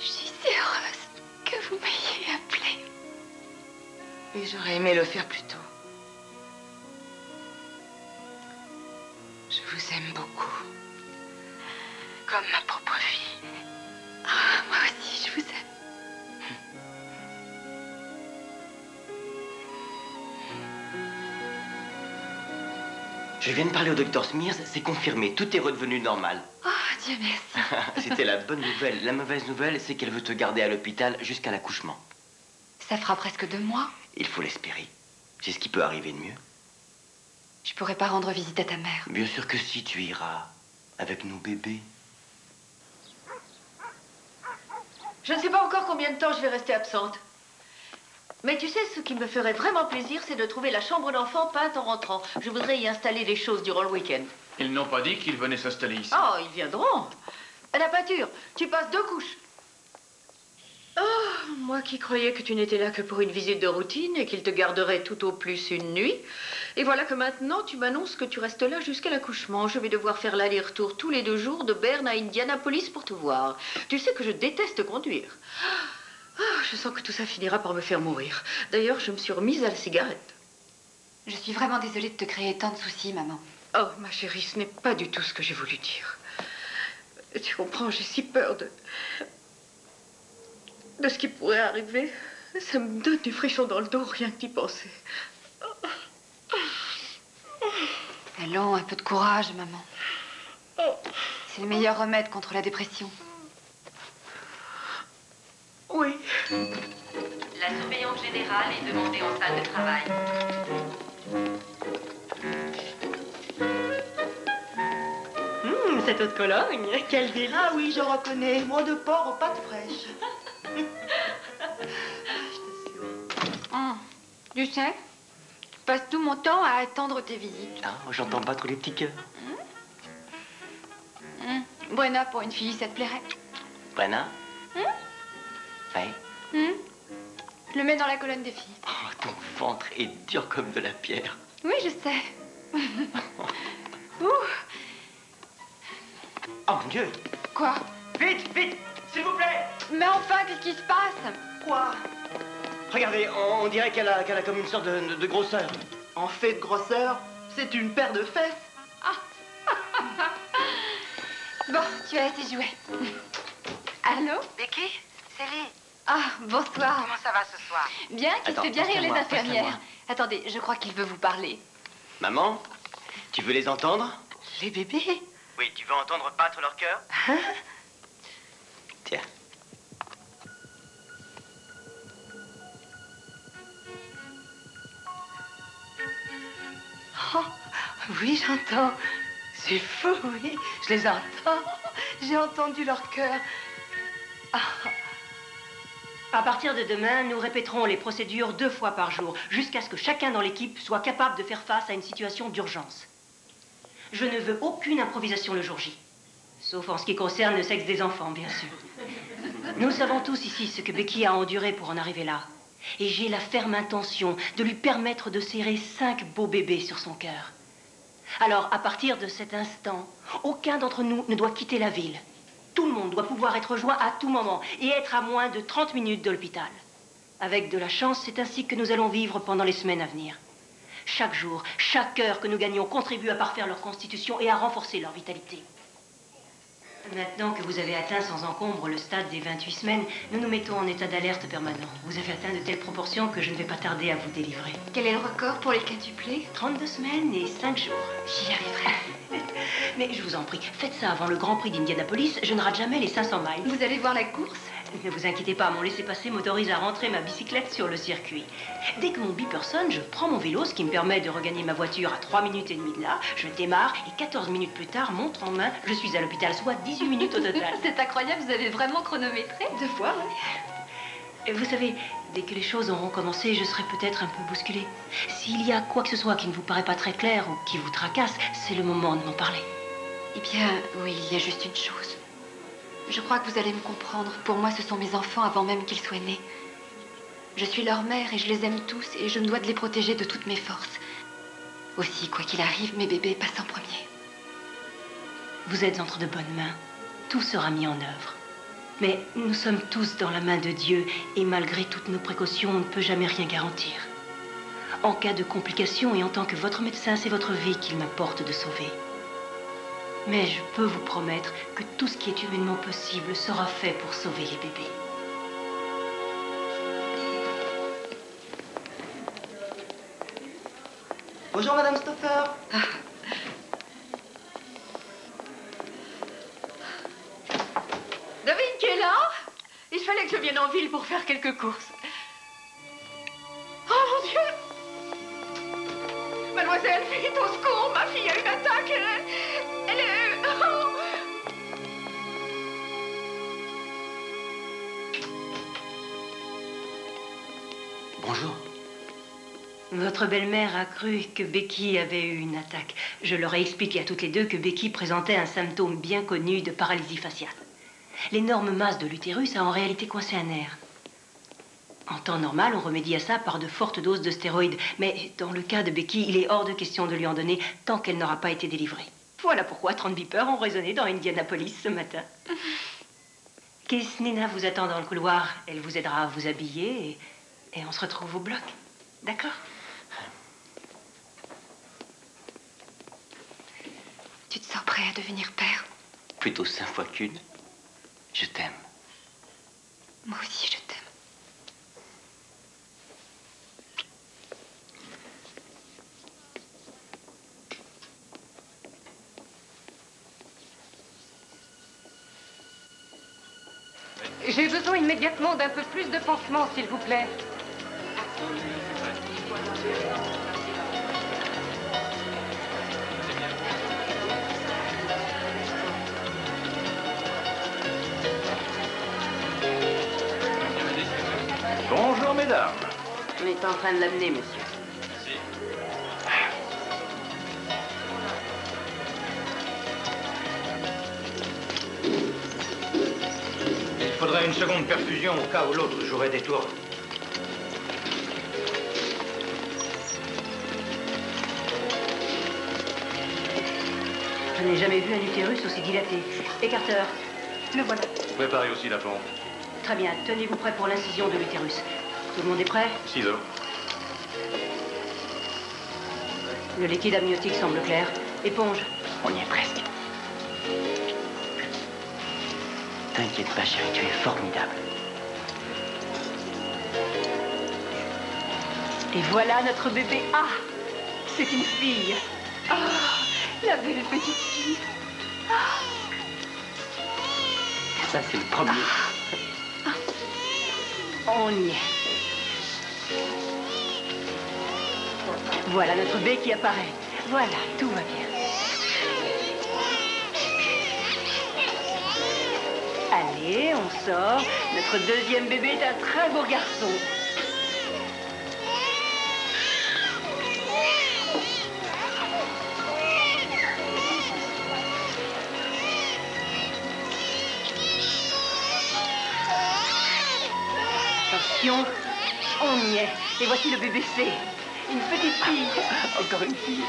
Je suis si heureuse que vous m'ayez appelée. Oui, j'aurais aimé le faire plus tôt. Je vous aime beaucoup. Comme ma propre fille. Moi aussi, je vous aime. Je viens de parler au docteur Smears, c'est confirmé, tout est redevenu normal. Oh, Dieu merci. C'était la bonne nouvelle. La mauvaise nouvelle, c'est qu'elle veut te garder à l'hôpital jusqu'à l'accouchement. Ça fera presque 2 mois. Il faut l'espérer. C'est ce qui peut arriver de mieux. Je pourrais pas rendre visite à ta mère. Bien sûr que si, tu iras avec nos bébés. Je ne sais pas encore combien de temps je vais rester absente. Mais tu sais, ce qui me ferait vraiment plaisir, c'est de trouver la chambre d'enfant peinte en rentrant. Je voudrais y installer des choses durant le week-end. Ils n'ont pas dit qu'ils venaient s'installer ici. Oh, ils viendront. À la peinture, tu passes 2 couches. Oh, moi qui croyais que tu n'étais là que pour une visite de routine et qu'il te garderait tout au plus une nuit. Et voilà que maintenant, tu m'annonces que tu restes là jusqu'à l'accouchement. Je vais devoir faire l'aller-retour tous les 2 jours de Berne à Indianapolis pour te voir. Tu sais que je déteste conduire. Ah, je sens que tout ça finira par me faire mourir. D'ailleurs, je me suis remise à la cigarette. Je suis vraiment désolée de te créer tant de soucis, maman. Oh, ma chérie, ce n'est pas du tout ce que j'ai voulu dire. Tu comprends, j'ai si peur de ce qui pourrait arriver. Ça me donne du frisson dans le dos, rien que d'y penser. Allons, un peu de courage, maman. C'est le meilleur remède contre la dépression. Oui. La surveillante générale est demandée en salle de travail. Cette eau de Cologne, quelle délice. Ah oui, je reconnais. Moi de porc aux pâtes fraîches. Tu sais, je passe tout mon temps à attendre tes visites. Ah, j'entends pas trop les petits cœurs. Brenna, pour une fille, ça te plairait? Brenna? Ouais. Je le mets dans la colonne des filles. Oh, ton ventre est dur comme de la pierre. Oui, je sais. Ouh. Oh mon Dieu! Quoi? Vite, vite, s'il vous plaît! Mais enfin, qu'est-ce qui se passe? Quoi? Regardez, on dirait qu'elle a comme une sorte de grosseur. En fait de grosseur, c'est une paire de fesses. Bon, tu as assez joué. Allô? Becky? Célie. Ah, bonsoir. Comment ça va ce soir? Bien, qui Attends, fait bien rire les passe-la-moi, infirmières. passe-la-moi. Attendez, je crois qu'il veut vous parler. Maman, tu veux les entendre? Les bébés? Oui, tu veux entendre battre leur cœur? Hein? Tiens. Oh, oui, j'entends. C'est fou, oui. Je les entends. J'ai entendu leur cœur. Ah. À partir de demain, nous répéterons les procédures 2 fois par jour, jusqu'à ce que chacun dans l'équipe soit capable de faire face à une situation d'urgence. Je ne veux aucune improvisation le jour J. Sauf en ce qui concerne le sexe des enfants, bien sûr. Nous savons tous ici ce que Becky a enduré pour en arriver là. Et j'ai la ferme intention de lui permettre de serrer 5 beaux bébés sur son cœur. Alors, à partir de cet instant, aucun d'entre nous ne doit quitter la ville. Tout le monde doit pouvoir être rejoint à tout moment et être à moins de 30 minutes de l'hôpital. Avec de la chance, c'est ainsi que nous allons vivre pendant les semaines à venir. Chaque jour, chaque heure que nous gagnons contribue à parfaire leur constitution et à renforcer leur vitalité. Maintenant que vous avez atteint sans encombre le stade des 28 semaines, nous nous mettons en état d'alerte permanent. Vous avez atteint de telles proportions que je ne vais pas tarder à vous délivrer. Quel est le record pour les quintuplés? 32 semaines et 5 jours. J'y arriverai. Mais je vous en prie, faites ça avant le Grand Prix d'Indianapolis. Je ne rate jamais les 500 miles. Vous allez voir la course? Ne vous inquiétez pas, mon laissez-passer m'autorise à rentrer ma bicyclette sur le circuit. Dès que mon bipper sonne, je prends mon vélo, ce qui me permet de regagner ma voiture à 3 minutes et demie de là. Je démarre et 14 minutes plus tard, montre en main, je suis à l'hôpital, soit 18 minutes au total. C'est incroyable, vous avez vraiment chronométré? 2 fois, oui. Et vous savez, dès que les choses auront commencé, je serai peut-être un peu bousculée. S'il y a quoi que ce soit qui ne vous paraît pas très clair ou qui vous tracasse, c'est le moment de m'en parler. Eh bien, oui, il y a juste une chose. Je crois que vous allez me comprendre. Pour moi, ce sont mes enfants avant même qu'ils soient nés. Je suis leur mère et je les aime tous et je me dois de les protéger de toutes mes forces. Aussi, quoi qu'il arrive, mes bébés passent en premier. Vous êtes entre de bonnes mains. Tout sera mis en œuvre. Mais nous sommes tous dans la main de Dieu et malgré toutes nos précautions, on ne peut jamais rien garantir. En cas de complications et en tant que votre médecin, c'est votre vie qu'il m'importe de sauver. Mais je peux vous promettre que tout ce qui est humainement possible sera fait pour sauver les bébés. Bonjour, Madame Stoffer. David qui est là? Il fallait que je vienne en ville pour faire quelques courses. Oh mon Dieu! Mademoiselle, vite au secours! Ma fille a une attaque! Elle est... Oh. Bonjour. Votre belle-mère a cru que Becky avait eu une attaque. Je leur ai expliqué à toutes les deux que Becky présentait un symptôme bien connu de paralysie faciale. L'énorme masse de l'utérus a en réalité coincé un nerf. En temps normal, on remédie à ça par de fortes doses de stéroïdes. Mais dans le cas de Becky, il est hors de question de lui en donner tant qu'elle n'aura pas été délivrée. Voilà pourquoi 30 beepers ont résonné dans Indianapolis ce matin. Kiss Nina vous attend dans le couloir. Elle vous aidera à vous habiller et on se retrouve au bloc. D'accord? Tu te sens prêt à devenir père? Plutôt 5 fois qu'une. Je t'aime. Moi aussi, je t'aime. J'ai besoin immédiatement d'un peu plus de pansement, s'il vous plaît. Bonjour, mesdames. On est en train de l'amener, monsieur. Il faudrait une seconde perfusion au cas où l'autre jouerait des tours. Je n'ai jamais vu un utérus aussi dilaté. Écarteur, le voilà. Préparez aussi la pompe. Très bien, tenez-vous prêt pour l'incision de l'utérus. Tout le monde est prêt? Ciseaux. Le liquide amniotique semble clair. Éponge. On y est presque. T'inquiète pas, chérie, tu es formidable. Et voilà notre bébé A. C'est une fille. Ah, la belle petite fille. Ah. Ça, c'est le premier. On y est. Voilà notre B qui apparaît. Voilà, tout va bien. Allez, on sort. Notre deuxième bébé est un très beau garçon. Attention, on y est. Et voici le bébé C. Une petite fille. Encore une fille.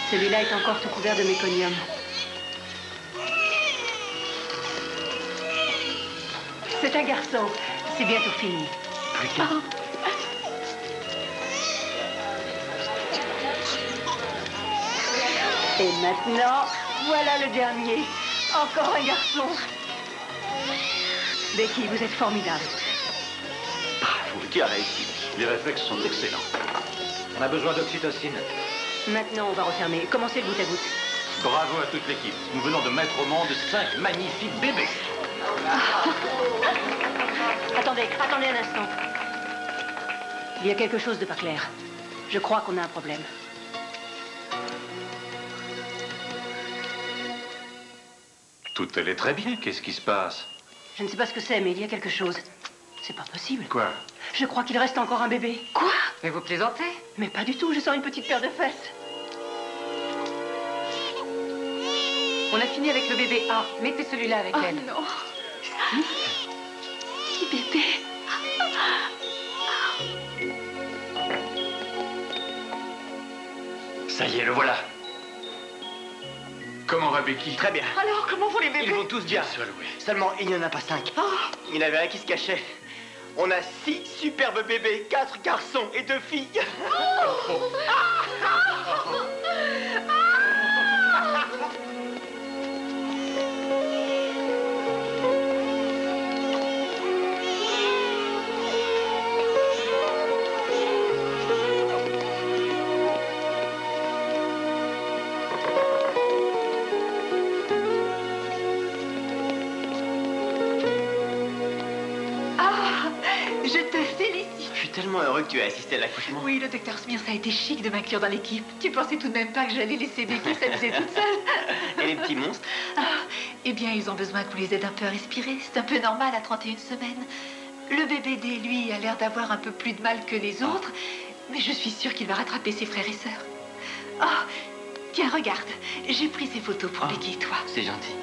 Celui-là est encore tout couvert de méconium. C'est un garçon. C'est bientôt fini. Plus qu'un. Et maintenant, voilà le dernier. Encore un garçon. Becky, vous êtes formidable. Bravo, tu as réussi. Les réflexes sont excellents. On a besoin d'oxytocine. Maintenant, on va refermer. Commencez le goutte à goutte. Bravo à toute l'équipe. Nous venons de mettre au monde 5 magnifiques bébés. Attendez un instant. Il y a quelque chose de pas clair. Je crois qu'on a un problème. Tout allait très bien. Qu'est-ce qui se passe? Je ne sais pas ce que c'est, mais il y a quelque chose. C'est pas possible. Quoi? Je crois qu'il reste encore un bébé. Quoi? Mais vous plaisantez? Mais pas du tout, je sens une petite paire de fesses. On a fini avec le bébé A. Mettez celui-là avec elle. Non. Petit bébé. Ça y est, le voilà. Comment va Becky? Très bien. Alors, comment vont les bébés? Ils vont tous bien. Seulement, il n'y en a pas 5. Il y en avait un qui se cachait. On a 6 superbes bébés, 4 garçons et 2 filles. Je te félicite. Je suis tellement heureux que tu aies assisté à l'accouchement. Oui, le docteur Smith a été chic de m'inclure dans l'équipe. Tu pensais tout de même pas que j'allais laisser Becky s'amuser toute seule? Et les petits monstres? Eh bien, ils ont besoin qu'on les aide un peu à respirer. C'est un peu normal à 31 semaines. Le bébé D, lui, a l'air d'avoir un peu plus de mal que les autres. Mais je suis sûre qu'il va rattraper ses frères et sœurs. Oh, tiens, regarde. J'ai pris ces photos pour Becky et toi. C'est gentil.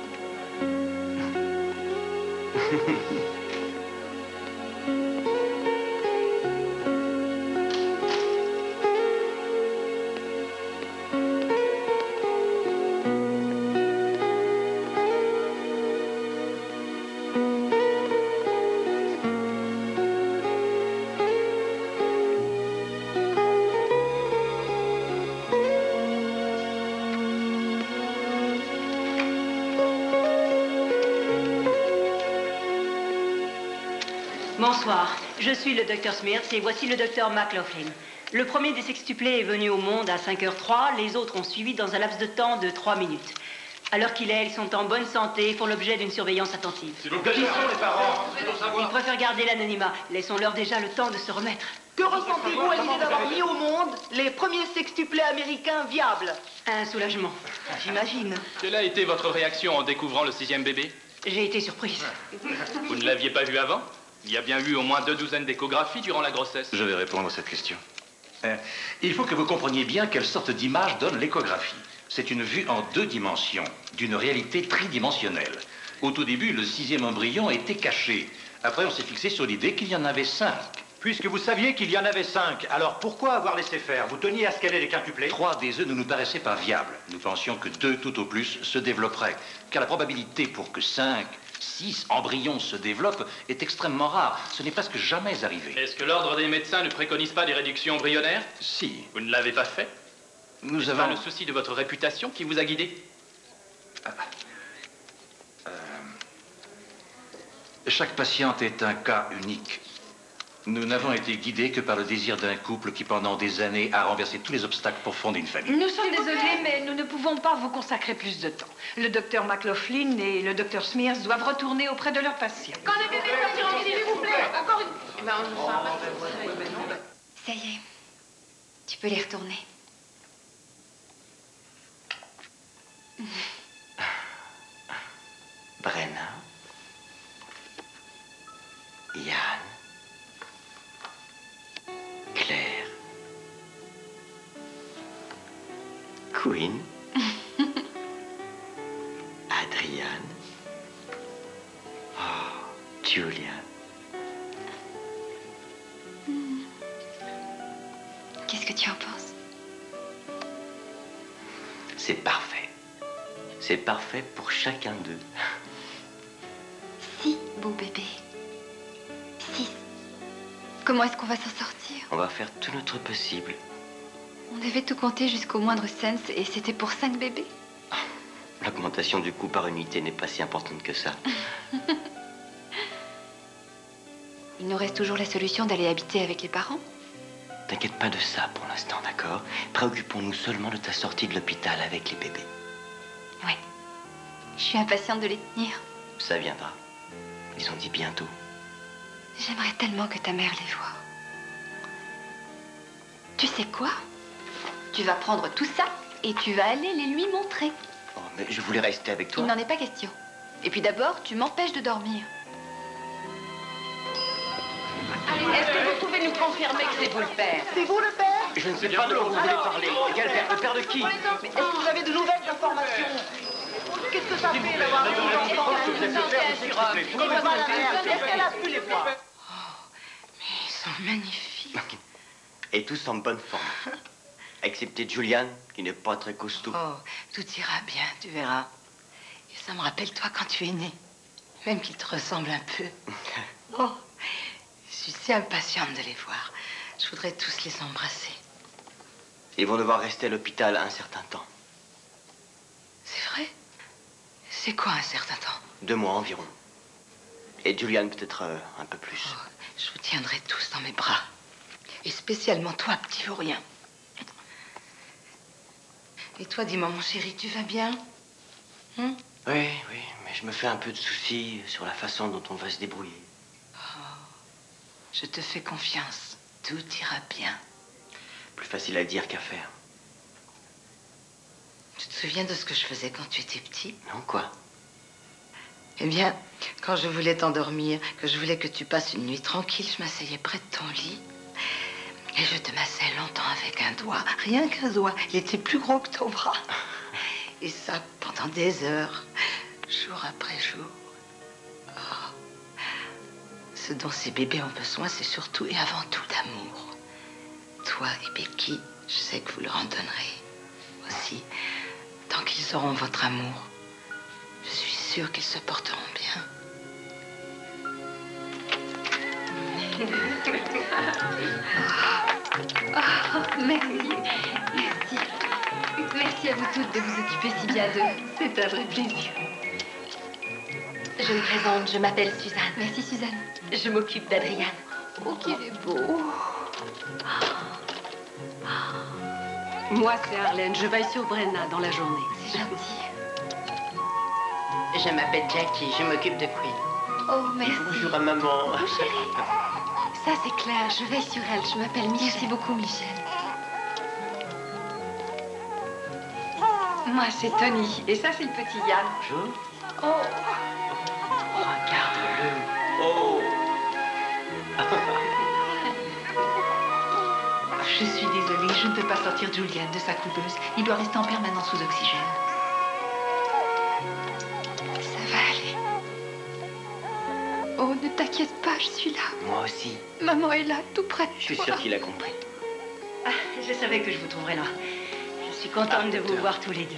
Bonsoir, je suis le docteur Smith et voici le docteur McLaughlin. Le premier des sextuplés est venu au monde à 5h03, les autres ont suivi dans un laps de temps de 3 minutes. À l'heure qu'il est, ils sont en bonne santé et font l'objet d'une surveillance attentive. S'il vous plaît, qui sont les parents? Ils préfèrent garder l'anonymat. Laissons-leur déjà le temps de se remettre. Que ressentez-vous à l'idée d'avoir mis au monde les premiers sextuplés américains viables? Un soulagement. J'imagine. Quelle a été votre réaction en découvrant le 6e bébé? J'ai été surprise. Vous ne l'aviez pas vu avant? Il y a bien eu au moins 2 douzaines d'échographies durant la grossesse. Je vais répondre à cette question. Il faut que vous compreniez bien quelle sorte d'image donne l'échographie. C'est une vue en 2 dimensions, d'une réalité tridimensionnelle. Au tout début, le 6e embryon était caché. Après, on s'est fixé sur l'idée qu'il y en avait 5. Puisque vous saviez qu'il y en avait 5, alors pourquoi avoir laissé faire? Vous teniez à scanner les quintuplés? 3 des œufs ne nous paraissaient pas viables. Nous pensions que 2 tout au plus se développeraient. Car la probabilité pour que 5, 6 embryons se développent est extrêmement rare. Ce n'est presque jamais arrivé. Est-ce que l'ordre des médecins ne préconise pas des réductions embryonnaires? Si. Vous ne l'avez pas fait? Nous C'est avons... pas le souci de votre réputation qui vous a guidé? Chaque patiente est un cas unique. Nous n'avons été guidés que par le désir d'un couple qui, pendant des années, a renversé tous les obstacles pour fonder une famille. Nous sommes désolés, mais nous ne pouvons pas vous consacrer plus de temps. Le docteur McLaughlin et le docteur Smears doivent retourner auprès de leurs patients. Quand les bébés sortiront, s'il vous plaît. Encore une... Eh ben, Ça y est. Tu peux les retourner. Brenna. Yann. Claire. Queen. Adriane. Oh, Julian. Qu'est-ce que tu en penses? C'est parfait. C'est parfait pour chacun d'eux. Si, beau bébé. Si. Comment est-ce qu'on va s'en sortir? On va faire tout notre possible. On avait tout compté jusqu'au moindre cent et c'était pour 5 bébés. L'augmentation du coût par unité n'est pas si importante que ça. Il nous reste toujours la solution d'aller habiter avec les parents. T'inquiète pas de ça pour l'instant, d'accord? Préoccupons-nous seulement de ta sortie de l'hôpital avec les bébés. Ouais. Je suis impatiente de les tenir. Ça viendra. Ils ont dit bientôt. J'aimerais tellement que ta mère les voie. Tu sais quoi? Tu vas prendre tout ça et tu vas aller les lui montrer. Oh, mais je voulais rester avec toi. Il n'en est pas question. Et puis d'abord, tu m'empêches de dormir. Est-ce que vous pouvez nous confirmer que c'est vous le père? C'est vous le père? Je ne sais pas de quoi vous voulez parler. Quel père? Le père de qui? Mais est-ce que vous avez de nouvelles informations? Qu'est-ce que ça fait d'avoir des enfants? Est-ce qu'elle a pu les voir? Mais ils sont magnifiques. Et tous en bonne forme. Excepté Julian, qui n'est pas très costaud. Oh, tout ira bien, tu verras. Et ça me rappelle toi quand tu es né. Même qu'ils te ressemblent un peu. Oh, je suis si impatiente de les voir. Je voudrais tous les embrasser. Ils vont devoir rester à l'hôpital un certain temps. C'est vrai? C'est quoi un certain temps? 2 mois environ. Et Julian peut-être un peu plus. Oh, je vous tiendrai tous dans mes bras. Et spécialement toi, petit vaurien. Et toi, dis-moi, mon chéri, tu vas bien? Oui, mais je me fais un peu de soucis sur la façon dont on va se débrouiller. Oh, je te fais confiance. Tout ira bien. Plus facile à dire qu'à faire. Tu te souviens de ce que je faisais quand tu étais petit? Non, quoi? Eh bien, quand je voulais t'endormir, que je voulais que tu passes une nuit tranquille, je m'asseyais près de ton lit. Et je te massais longtemps avec un doigt. Rien qu'un doigt. Il était plus gros que ton bras. Et ça pendant des heures, jour après jour. Oh. Ce dont ces bébés ont besoin, c'est surtout et avant tout d'amour. Toi et Becky, je sais que vous leur en donnerez aussi. Tant qu'ils auront votre amour, je suis sûre qu'ils se porteront bien. Oh, merci. Merci. Merci à vous toutes de vous occuper si bien d'eux. C'est un vrai plaisir. Je me présente, je m'appelle Suzanne. Merci, Suzanne. Je m'occupe d'Adriane. Oh, qu'il est beau. Moi, c'est Arlène. Je veille sur Brenna dans la journée. C'est gentil. Je m'appelle Jackie, je m'occupe de Queen. Oh, merci. Bonjour à maman. Oh, chérie. Ça, c'est Claire. Je veille sur elle. Je m'appelle Michel. Merci beaucoup, Michel. Moi, c'est Tony. Et ça, c'est le petit Yann. Bonjour. Oh. Regarde-le. Oh. Je suis désolée, je ne peux pas sortir Julian de sa couveuse. Il doit rester en permanence sous oxygène. Ça va aller. Oh, ne t'inquiète pas, je suis là. Moi aussi. Maman est là, tout près de Je suis toi. sûr qu'il a compris. Ah, je savais que je vous trouverais là. Je suis contente de vous voir tous les deux.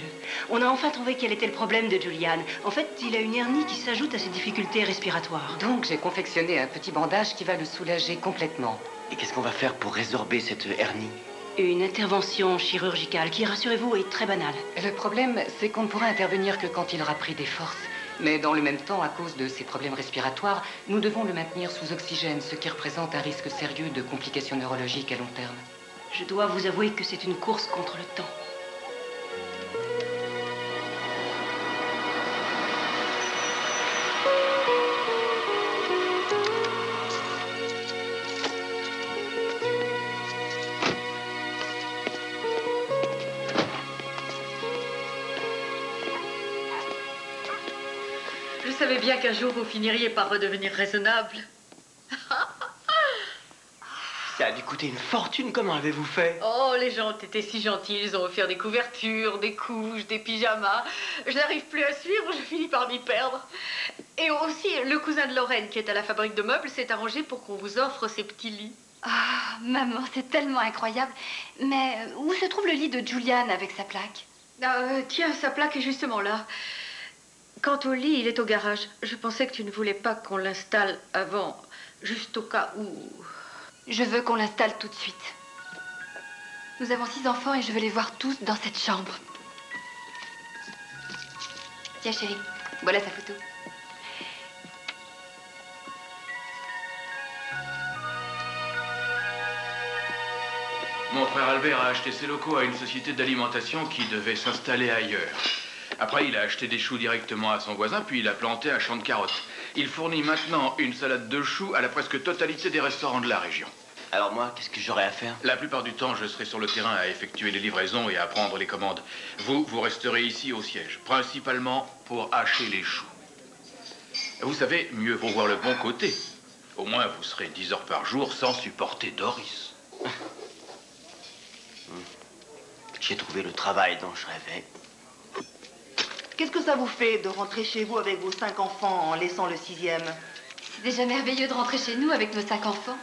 On a enfin trouvé quel était le problème de Julian. En fait, il a une hernie qui s'ajoute à ses difficultés respiratoires. Donc, j'ai confectionné un petit bandage qui va le soulager complètement. Et qu'est-ce qu'on va faire pour résorber cette hernie? Une intervention chirurgicale qui, rassurez-vous, est très banale. Le problème, c'est qu'on ne pourra intervenir que quand il aura pris des forces. Mais dans le même temps, à cause de ses problèmes respiratoires, nous devons le maintenir sous oxygène, ce qui représente un risque sérieux de complications neurologiques à long terme. Je dois vous avouer que c'est une course contre le temps. Je savais bien qu'un jour vous finiriez par redevenir raisonnable. Ça a dû coûter une fortune, comment avez-vous fait? Oh, les gens ont été si gentils, ils ont offert des couvertures, des couches, des pyjamas. Je n'arrive plus à suivre, je finis par m'y perdre. Et aussi, le cousin de Lorraine, qui est à la fabrique de meubles, s'est arrangé pour qu'on vous offre ces petits lits. Ah, maman, c'est tellement incroyable. Mais où se trouve le lit de Julian avec sa plaque? Tiens, sa plaque est justement là. Quant au lit, il est au garage. Je pensais que tu ne voulais pas qu'on l'installe avant, juste au cas où... Je veux qu'on l'installe tout de suite. Nous avons 6 enfants et je veux les voir tous dans cette chambre. Tiens, chérie, voilà sa photo. Mon frère Albert a acheté ses locaux à une société d'alimentation qui devait s'installer ailleurs. Après, il a acheté des choux directement à son voisin, puis il a planté un champ de carottes. Il fournit maintenant une salade de choux à la presque totalité des restaurants de la région. Alors moi, qu'est-ce que j'aurais à faire? La plupart du temps, je serai sur le terrain à effectuer les livraisons et à prendre les commandes. Vous resterez ici au siège, principalement pour hacher les choux. Vous savez, mieux vaut voir le bon côté. Au moins, vous serez 10 heures par jour sans supporter Doris. J'ai trouvé le travail dont je rêvais. Qu'est-ce que ça vous fait de rentrer chez vous avec vos 5 enfants en laissant le 6e? C'est déjà merveilleux de rentrer chez nous avec nos 5 enfants.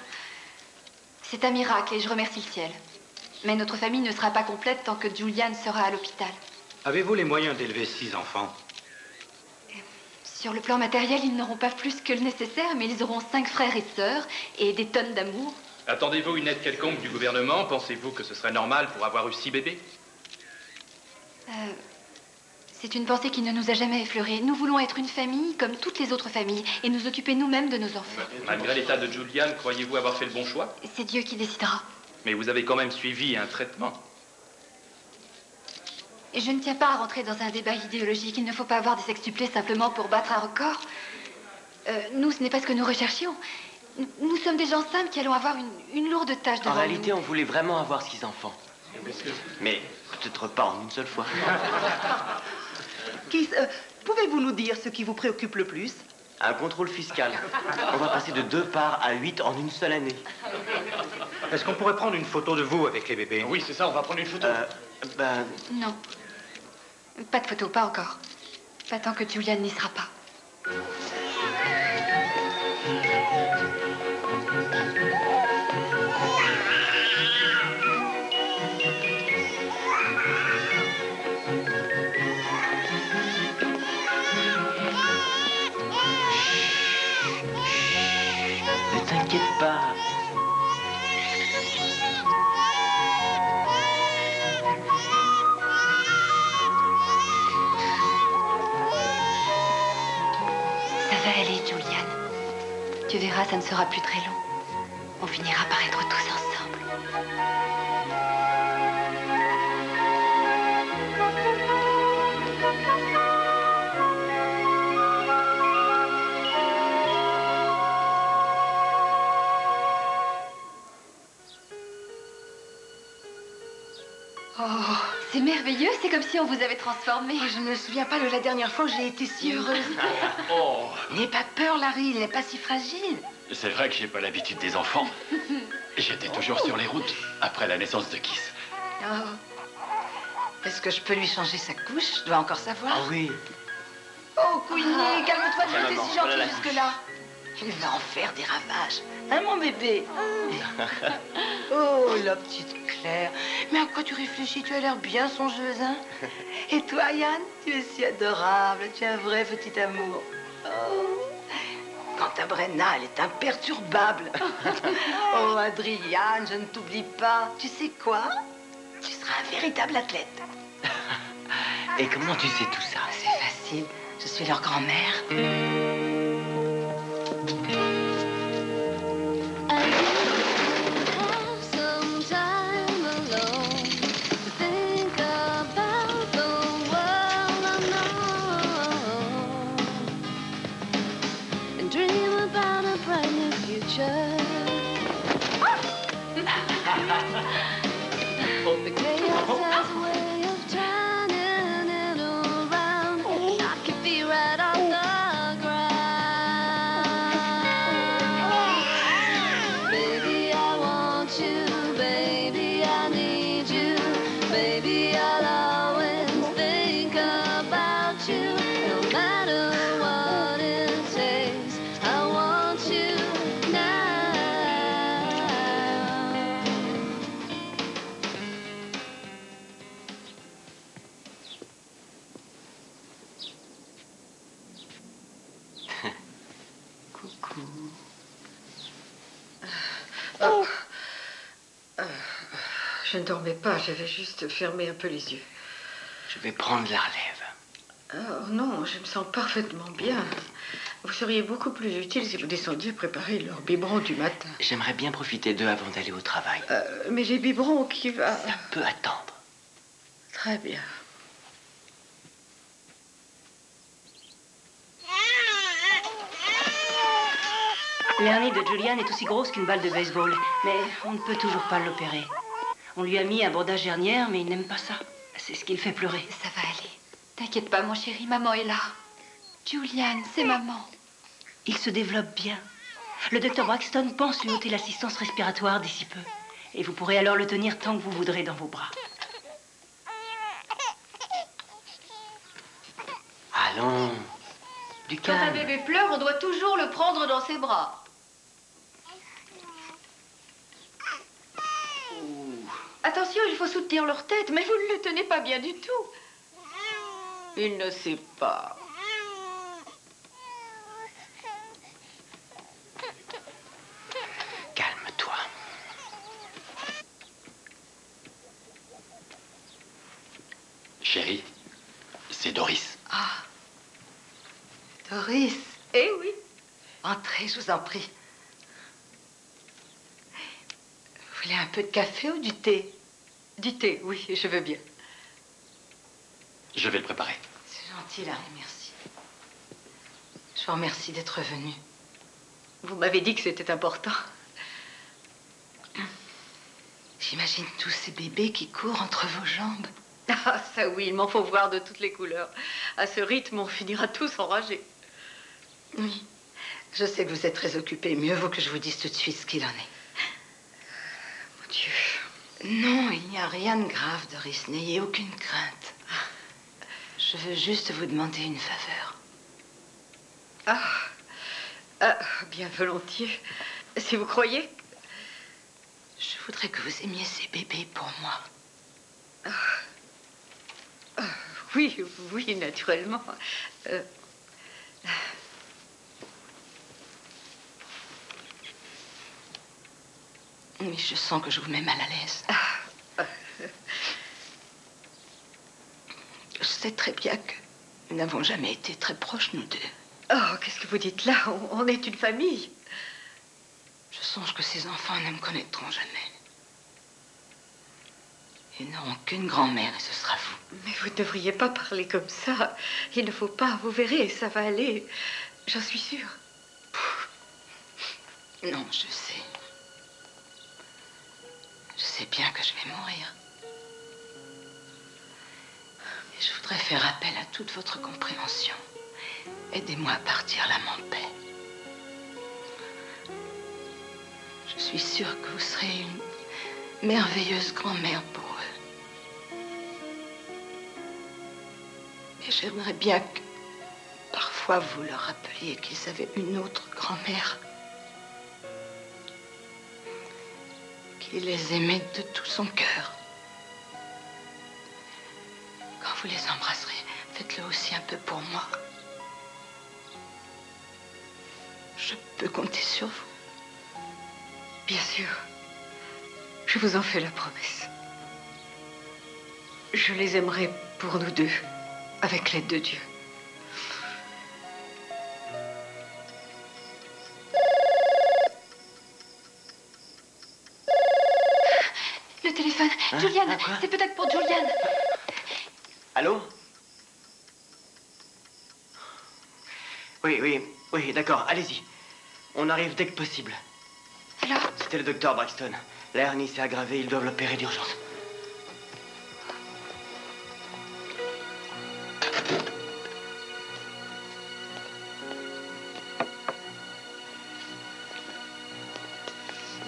C'est un miracle et je remercie le ciel. Mais notre famille ne sera pas complète tant que Julian sera à l'hôpital. Avez-vous les moyens d'élever 6 enfants? Sur le plan matériel, ils n'auront pas plus que le nécessaire, mais ils auront 5 frères et sœurs et des tonnes d'amour. Attendez-vous une aide quelconque du gouvernement? Pensez-vous que ce serait normal pour avoir eu 6 bébés? C'est une pensée qui ne nous a jamais effleurés. Nous voulons être une famille comme toutes les autres familles et nous occuper nous-mêmes de nos enfants. Malgré l'état de Julian, croyez-vous avoir fait le bon choix? C'est Dieu qui décidera. Mais vous avez quand même suivi un traitement. Et je ne tiens pas à rentrer dans un débat idéologique. Il ne faut pas avoir des sextuplés simplement pour battre un record. Nous, ce n'est pas ce que nous recherchions. Nous sommes des gens simples qui allons avoir une lourde tâche devant nous. En réalité, on voulait vraiment avoir 6 enfants. Mais peut-être pas en une seule fois. Keith, pouvez-vous nous dire ce qui vous préoccupe le plus? Un contrôle fiscal. On va passer de 2 parts à 8 en une seule année. Est-ce qu'on pourrait prendre une photo de vous avec les bébés? Oui, c'est ça, on va prendre une photo. Non. Pas de photo, pas encore. Pas tant que Julian n'y sera pas. Ne t'inquiète pas. Ça va aller, Julian. Tu verras, ça ne sera plus très long. On finira par être tous ensemble. Oh, c'est merveilleux, c'est comme si on vous avait transformé. Oh, je ne me souviens pas de la dernière fois où j'ai été si heureuse. Oh, N'aie pas peur, Larry, il n'est pas si fragile. c'est vrai que j'ai pas l'habitude des enfants. J'étais toujours sur les routes après la naissance de Kiss. Oh. Est-ce que je peux lui changer sa couche? Je dois encore savoir. Ah oui. Oh, Queenie, calme-toi de Tiens, monter maman, si voilà gentil la jusque-là. Il va en faire des ravages. Hein, mon bébé? Oh, la petite Claire. Mais à quoi tu réfléchis? Tu as l'air bien songeuse, hein? Et toi, Yann, tu es si adorable. Tu es un vrai petit amour. Oh. Quant à Brenna, elle est imperturbable. Oh, Adriane, je ne t'oublie pas. Tu sais quoi? Tu seras un véritable athlète. Et comment tu sais tout ça? C'est facile. Je suis leur grand-mère. Some time alone to think about the world I know and dream about a bright new future. The chaos has a way of turning it around. Knock your feet right off the ground. Baby, I want you. Baby, I need you. Baby, I'll always think about you. No matter what it takes, I want you now. Je ne dormais pas, j'avais juste fermé un peu les yeux. Je vais prendre la relève. Oh non, je me sens parfaitement bien. Vous seriez beaucoup plus utile si vous descendiez préparer leur biberon du matin. J'aimerais bien profiter d'eux avant d'aller au travail. Mais j'ai biberon qui va... Ça peut attendre. Très bien. L'hernie de Julian est aussi grosse qu'une balle de baseball, mais on ne peut toujours pas l'opérer. On lui a mis un bandage hernière, mais il n'aime pas ça. C'est ce qui le fait pleurer. Ça va aller. T'inquiète pas, mon chéri, maman est là. Julian, c'est maman. Il se développe bien. Le docteur Braxton pense lui ôter l'assistance respiratoire d'ici peu. Et vous pourrez alors le tenir tant que vous voudrez dans vos bras. Allons. Du Quand un calme. bébé pleure, on doit toujours le prendre dans ses bras. Attention, il faut soutenir leur tête, mais vous ne le tenez pas bien du tout. Il ne sait pas. Calme-toi. Chérie, c'est Doris. Ah, Doris. Eh oui. Entrez, je vous en prie. Vous voulez un peu de café ou du thé? Du thé, oui, je veux bien. Je vais le préparer. C'est gentil, Larry, merci. Je vous remercie d'être venu. Vous m'avez dit que c'était important. J'imagine tous ces bébés qui courent entre vos jambes. Ah, ça oui, il m'en faut voir de toutes les couleurs. À ce rythme, on finira tous enragés. Oui, je sais que vous êtes très occupé. Mieux vaut que je vous dise tout de suite ce qu'il en est. Mon Dieu. Non, il n'y a rien de grave, Doris. N'ayez aucune crainte. Je veux juste vous demander une faveur. Bien volontiers. Si vous croyez... Je voudrais que vous aimiez ces bébés pour moi. Oui, oui, naturellement. Oui, je sens que je vous mets mal à l'aise. Je sais très bien que nous n'avons jamais été très proches, nous deux. Oh, qu'est-ce que vous dites là? On est une famille. Je songe que ces enfants ne me connaîtront jamais. Ils n'auront qu'une grand-mère et ce sera vous. Mais vous ne devriez pas parler comme ça. Il ne faut pas, vous verrez, ça va aller. J'en suis sûre. Non, je sais. Je sais bien que je vais mourir. Mais je voudrais faire appel à toute votre compréhension. Aidez-moi à partir l'âme en paix. Je suis sûre que vous serez une merveilleuse grand-mère pour eux. Mais j'aimerais bien que parfois vous leur rappeliez qu'ils avaient une autre grand-mère qui les aimait de tout son cœur. Quand vous les embrasserez, faites-le aussi un peu pour moi. Je peux compter sur vous. Bien sûr. Je vous en fais la promesse. Je les aimerai pour nous deux, avec l'aide de Dieu. Le téléphone. Hein? Julian, Ah, quoi? c'est peut-être pour Julian. Allô? Oui, d'accord, allez-y. On arrive dès que possible. Alors? C'était le docteur Braxton. La hernie s'est aggravée, ils doivent l'opérer d'urgence.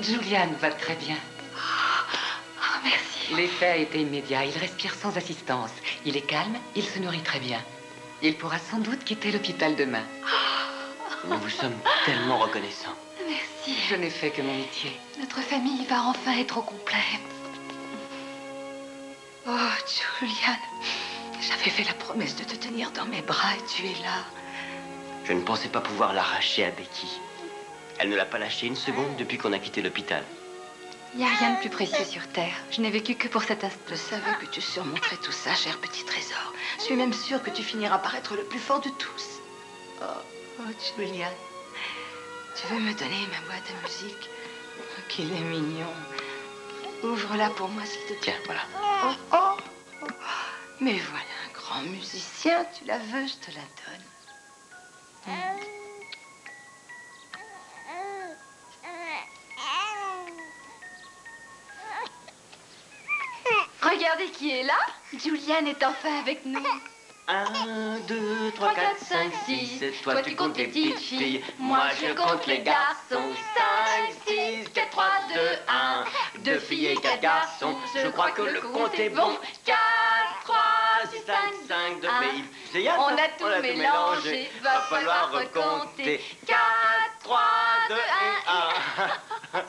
Julian va très bien. Oh, merci. L'effet a été immédiat. Il respire sans assistance. Il est calme, il se nourrit très bien. Il pourra sans doute quitter l'hôpital demain. Nous vous sommes tellement reconnaissants. Merci. Je n'ai fait que mon métier. Notre famille va enfin être au complet. Oh, Julian, j'avais fait la promesse de te tenir dans mes bras et tu es là. Je ne pensais pas pouvoir l'arracher à Becky. Elle ne l'a pas lâché une seconde depuis qu'on a quitté l'hôpital. Il n'y a rien de plus précieux sur Terre. Je n'ai vécu que pour cet instant. Je savais que tu surmonterais tout ça, cher petit trésor. Je suis même sûre que tu finiras par être le plus fort de tous. Oh, Julian. Tu veux me donner ma boîte à musique? Oh, qu'il est mignon. Ouvre-la pour moi, s'il te plaît. Tiens, voilà. Oh. Mais voilà un grand musicien. Tu la veux, je te la donne. Regardez qui est là. Julian est enfin avec nous. 1, 2, 3, 4, 5, 6. Toi, tu comptes les petites filles. Moi, je compte les garçons. 5, 6, 4, 3, 2, 1. 2 filles et 4 garçons. Je crois que le compte est bon. 4, 3, 6, 5, 5, 2. Mais On a tout mélangé. Va falloir recompter. 4, 3, 2 et 1.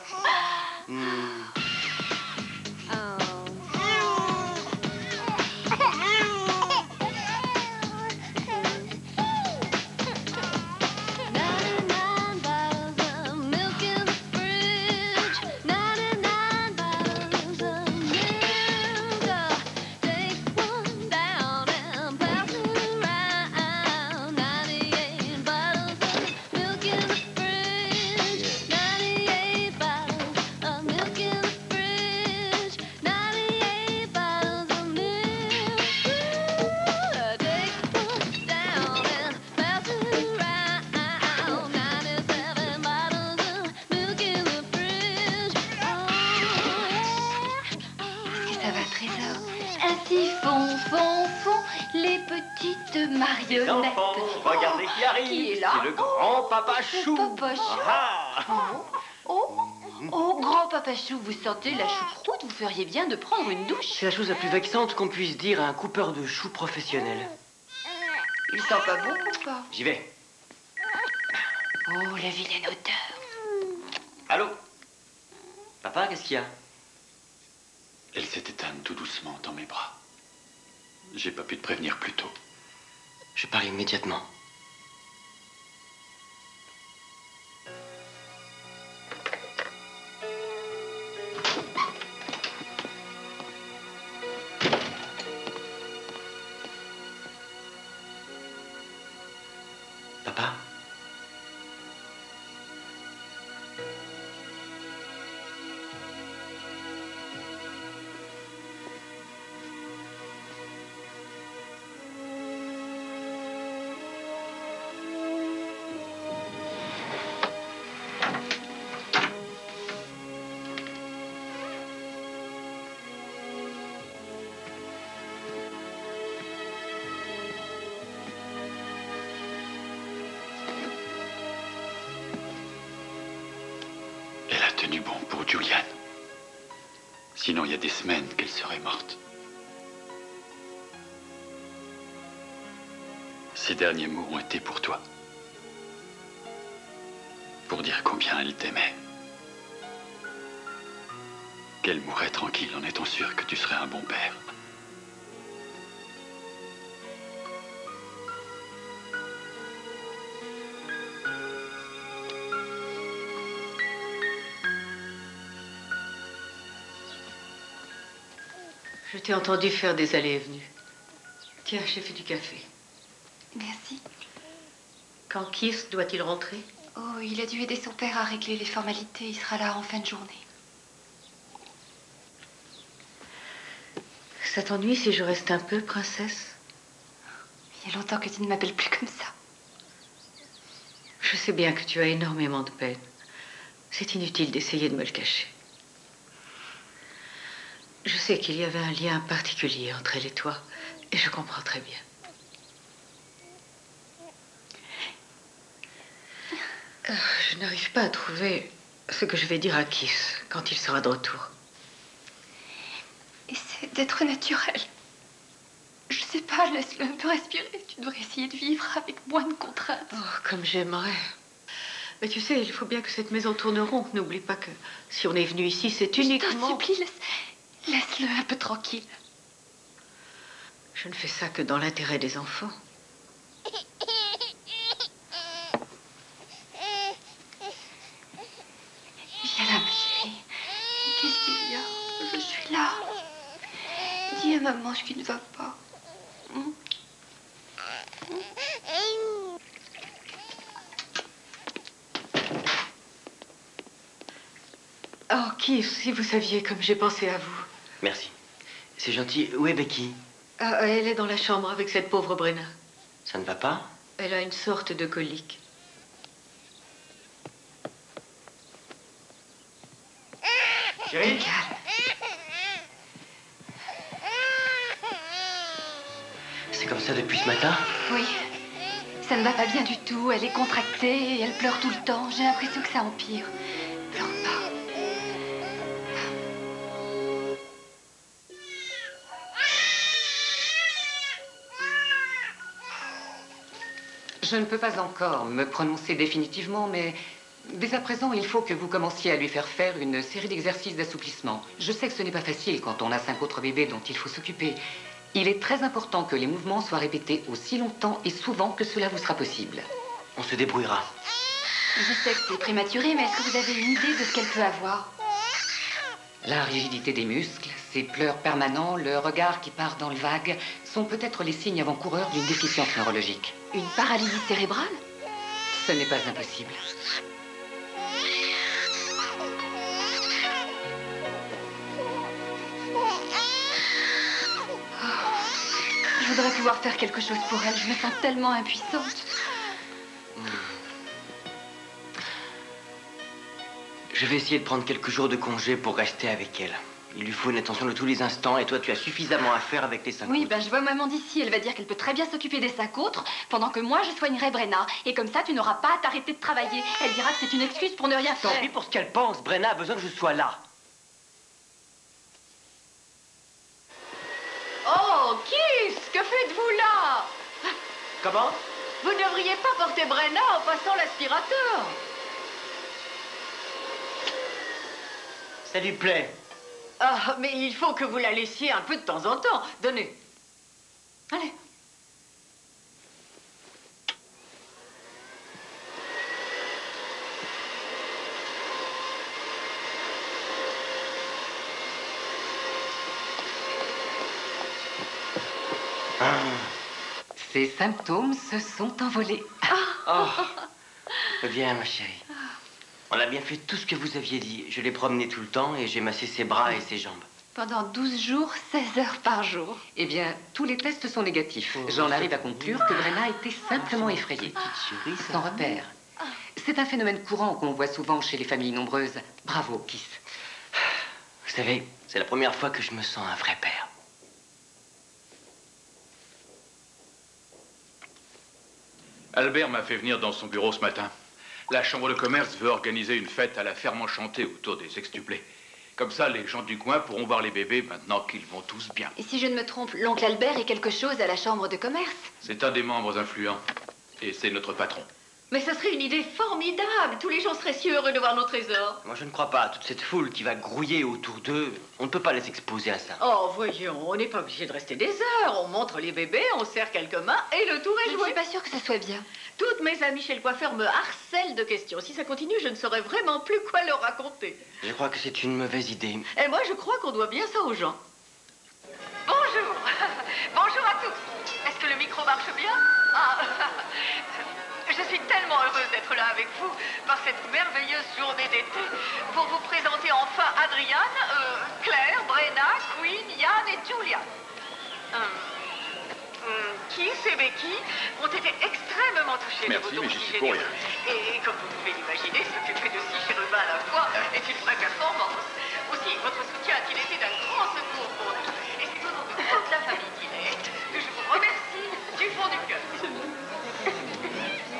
Les enfants, regardez qui arrive. Qui est là? C'est le grand Papa Chou. Papa Chou. Oh, grand Papa Chou, vous sentez la choucroute? Vous feriez bien de prendre une douche. C'est la chose la plus vexante qu'on puisse dire à un coupeur de choux professionnel. Il sent pas bon ou pas? J'y vais. Oh, la vilaine odeur. Allô? Papa, qu'est-ce qu'il y a? Elle s'est éteinte tout doucement dans mes bras. J'ai pas pu te prévenir plus tôt. Je pars immédiatement. Papa? Elle a tenu bon pour Julian. Sinon, il y a des semaines qu'elle serait morte. Ces derniers mots ont été pour toi. Pour dire combien elle t'aimait. Qu'elle mourrait tranquille en étant sûre que tu serais un bon père. Je t'ai entendu faire des allées et venues. Tiens, j'ai fait du café. Merci. Quand Keith doit-il rentrer? Oh, il a dû aider son père à régler les formalités. Il sera là en fin de journée. Ça t'ennuie si je reste un peu, princesse? Il y a longtemps que tu ne m'appelles plus comme ça. Je sais bien que tu as énormément de peine. C'est inutile d'essayer de me le cacher. Je sais qu'il y avait un lien particulier entre elle et toi, et je comprends très bien. Je n'arrive pas à trouver ce que je vais dire à Keith quand il sera de retour. Essaie d'être naturel. Je sais pas, laisse-le un peu respirer. Tu devrais essayer de vivre avec moins de contraintes. Oh, comme j'aimerais. Mais tu sais, il faut bien que cette maison tourne rond. N'oublie pas que si on est venu ici, c'est uniquement... Je t'en supplie, laisse-le un peu tranquille. Je ne fais ça que dans l'intérêt des enfants. Viens là, ma chérie. Qu'est-ce qu'il y a? Je suis là. Dis à maman ce qui ne va pas. Oh, Keith, si vous saviez comme j'ai pensé à vous. Merci. C'est gentil. Où est Becky? Elle est dans la chambre avec cette pauvre Brenna. Ça ne va pas? Elle a une sorte de colique. Chérie? C'est comme ça depuis ce matin? Oui. Ça ne va pas bien du tout. Elle est contractée et elle pleure tout le temps. J'ai l'impression que ça empire. Pleure pas. Je ne peux pas encore me prononcer définitivement, mais dès à présent, il faut que vous commenciez à lui faire faire une série d'exercices d'assouplissement. Je sais que ce n'est pas facile quand on a 5 autres bébés dont il faut s'occuper. Il est très important que les mouvements soient répétés aussi longtemps et souvent que cela vous sera possible. On se débrouillera. Je sais que c'est prématuré, mais est-ce que vous avez une idée de ce qu'elle peut avoir? La rigidité des muscles, ses pleurs permanents, le regard qui part dans le vague sont peut-être les signes avant-coureurs d'une déficience neurologique. Une paralysie cérébrale? Ce n'est pas impossible. Je voudrais pouvoir faire quelque chose pour elle. Je me sens tellement impuissante. Je vais essayer de prendre quelques jours de congé pour rester avec elle. Il lui faut une attention de tous les instants et toi, tu as suffisamment à faire avec tes 5 Oui, autres. ben je vois maman d'ici. Elle va dire qu'elle peut très bien s'occuper des 5 autres pendant que moi, je soignerai Brenna. Et comme ça, tu n'auras pas à t'arrêter de travailler. Elle dira que c'est une excuse pour ne rien Tant faire. pis pour ce qu'elle pense. Brenna a besoin que je sois là. Oh, Keith, que faites-vous là? Comment? Vous ne devriez pas porter Brenna en passant l'aspirateur. Ça lui plaît. Ah, mais il faut que vous la laissiez un peu de temps en temps. Donnez. Allez. Ces symptômes se sont envolés. Oh. Viens, ma chérie. On a bien fait tout ce que vous aviez dit. Je l'ai promené tout le temps et j'ai massé ses bras et ses jambes. Pendant 12 jours, 16 heures par jour. Eh bien, tous les tests sont négatifs. J'en arrive à conclure que Brenna était simplement effrayée. Sans repère. C'est un phénomène courant qu'on voit souvent chez les familles nombreuses. Bravo, Keith. Vous savez, c'est la première fois que je me sens un vrai père. Albert m'a fait venir dans son bureau ce matin. La chambre de commerce veut organiser une fête à la ferme enchantée autour des sextuplés. Comme ça, les gens du coin pourront voir les bébés maintenant qu'ils vont tous bien. Et si je ne me trompe, l'oncle Albert est quelque chose à la chambre de commerce? C'est un des membres influents. Et c'est notre patron. Mais ça serait une idée formidable. Tous les gens seraient si heureux de voir nos trésors. Moi, je ne crois pas à toute cette foule qui va grouiller autour d'eux. On ne peut pas les exposer à ça. Oh, voyons, on n'est pas obligé de rester des heures. On montre les bébés, on serre quelques mains et le tour est Je ne joué. suis pas sûre que ça soit bien. Toutes mes amies chez le coiffeur me harcèlent de questions. Si ça continue, je ne saurais vraiment plus quoi leur raconter. Je crois que c'est une mauvaise idée. Et moi, je crois qu'on doit bien ça aux gens. Bonjour. Bonjour à tous. Est-ce que le micro marche bien? Ah. Je suis tellement heureuse d'être là avec vous par cette merveilleuse journée d'été pour vous présenter enfin Adriane, Claire, Brenna, Queen, Yann et Julia. Keith et Becky ont été extrêmement touchés de Merci, vos mais dons j'y si suis pour généreux. Et comme vous pouvez l'imaginer, s'occuper de 6 chérubins à la fois est une vraie performance. Aussi, votre soutien a-t-il été d'un grand secours pour nous. Et c'est au nom de toute la famille Tillet que je vous remercie du fond du cœur.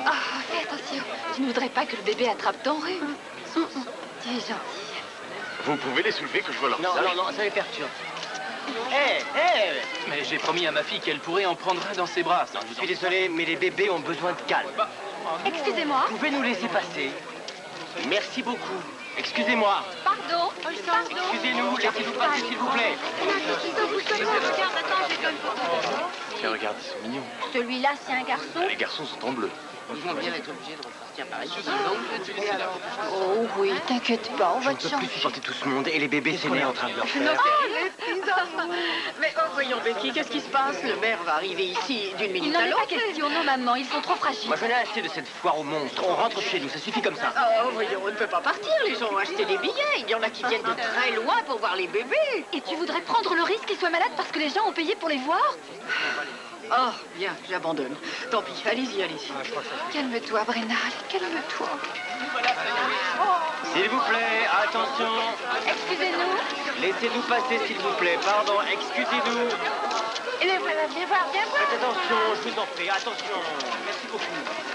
Oh, fais attention. Tu ne voudrais pas que le bébé attrape ton rhume. Tu es gentil. Vous pouvez les soulever que je vois leur Non, visage. non, non, ça les perturbe. Mais j'ai promis à ma fille qu'elle pourrait en prendre un dans ses bras. Ça, Je suis désolé, mais les bébés ont besoin de calme. Excusez-moi. Vous pouvez nous laisser passer? Merci beaucoup. Excusez-moi. Pardon. Excusez-nous, laissez-nous passer, s'il vous plaît. Regarde, attends, j'ai une photo. Tiens, regarde, ils sont mignons. Celui-là, c'est un garçon. Les garçons sont en bleu. Franchement, bien être obligé de repartir par ici. Oh oui, t'inquiète pas, on Je va ne te peux changer. plus supporter tout ce monde et les bébés, c'est en train de leur faire. Mais oh, voyons, Becky, qu'est-ce qui se passe? Le maire va arriver ici d'une Il minute n'en à est pas l'autre. question, non, maman, ils sont trop fragiles. Moi, j'en ai assez de cette foire aux monstres. On rentre chez nous, ça suffit comme ça. Oh, voyons, on ne peut pas partir. Les gens ont acheté des billets. Il y en a qui viennent de très loin pour voir les bébés. Et tu voudrais prendre le risque qu'ils soient malades parce que les gens ont payé pour les voir? Oh, bien, j'abandonne. Tant pis, allez-y, allez-y. Calme-toi, Brenal, calme-toi. S'il vous plaît, attention. Excusez-nous. Laissez-nous passer, s'il vous plaît. Pardon, excusez-nous. Et les voilà, viens voir, viens voir. Faites attention, je vous en prie, attention. Merci beaucoup.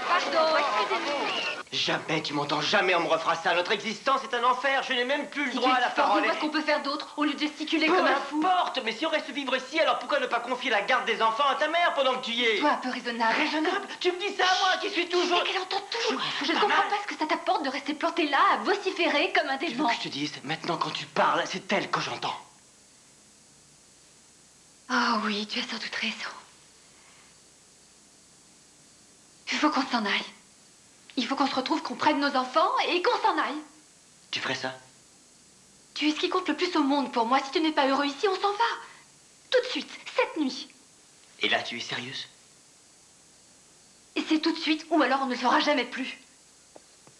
Pardon, excusez-nous. Jamais, tu m'entends, jamais on me refera ça. Notre existence est un enfer. Je n'ai même plus le Si droit tu à la es fort, parole. dis-moi ce qu'on peut faire d'autre au lieu de gesticuler Peu comme un fou. importe, mais si on reste vivre ici, alors pourquoi ne pas confier la garde des enfants à ta mère pendant que tu y es? Sois un peu raisonnable. Raisonnable? Tu me dis ça à moi qui suis toujours... Mais qu'elle entend tout. Je ne comprends pas ce que ça t'apporte de rester planté là, à vociférer comme un Tu veux démon. que je te dise, maintenant quand tu parles, c'est elle que j'entends. Oh oui, tu as sans doute raison. Il faut qu'on s'en aille. Il faut qu'on se retrouve, qu'on prenne nos enfants et qu'on s'en aille. Tu ferais ça? Tu es ce qui compte le plus au monde pour moi. Si tu n'es pas heureux ici, on s'en va. Tout de suite, cette nuit. Et là, tu es sérieuse? Et c'est tout de suite, ou alors on ne le fera jamais plus.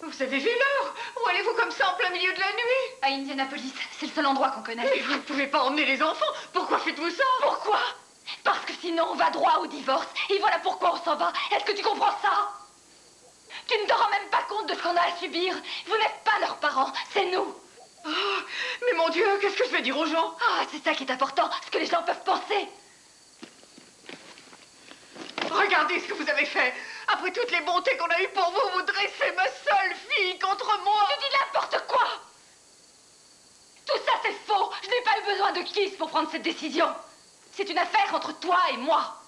Vous avez vu l'heure? Où allez-vous comme ça en plein milieu de la nuit? À Indianapolis, c'est le seul endroit qu'on connaît. Mais vous ne pouvez pas emmener les enfants. Pourquoi faites-vous ça? Pourquoi? Parce que sinon on va droit au divorce. Et voilà pourquoi on s'en va. Est-ce que tu comprends ça? Tu ne te rends même pas compte de ce qu'on a à subir. Vous n'êtes pas leurs parents, c'est nous. Oh, mais mon Dieu, qu'est-ce que je vais dire aux gens? Ah, c'est ça qui est important, ce que les gens peuvent penser. Regardez ce que vous avez fait. Après toutes les bontés qu'on a eues pour vous, vous dressez ma seule fille contre moi. Tu dis n'importe quoi. Tout ça, c'est faux. Je n'ai pas eu besoin de Keith pour prendre cette décision. C'est une affaire entre toi et moi.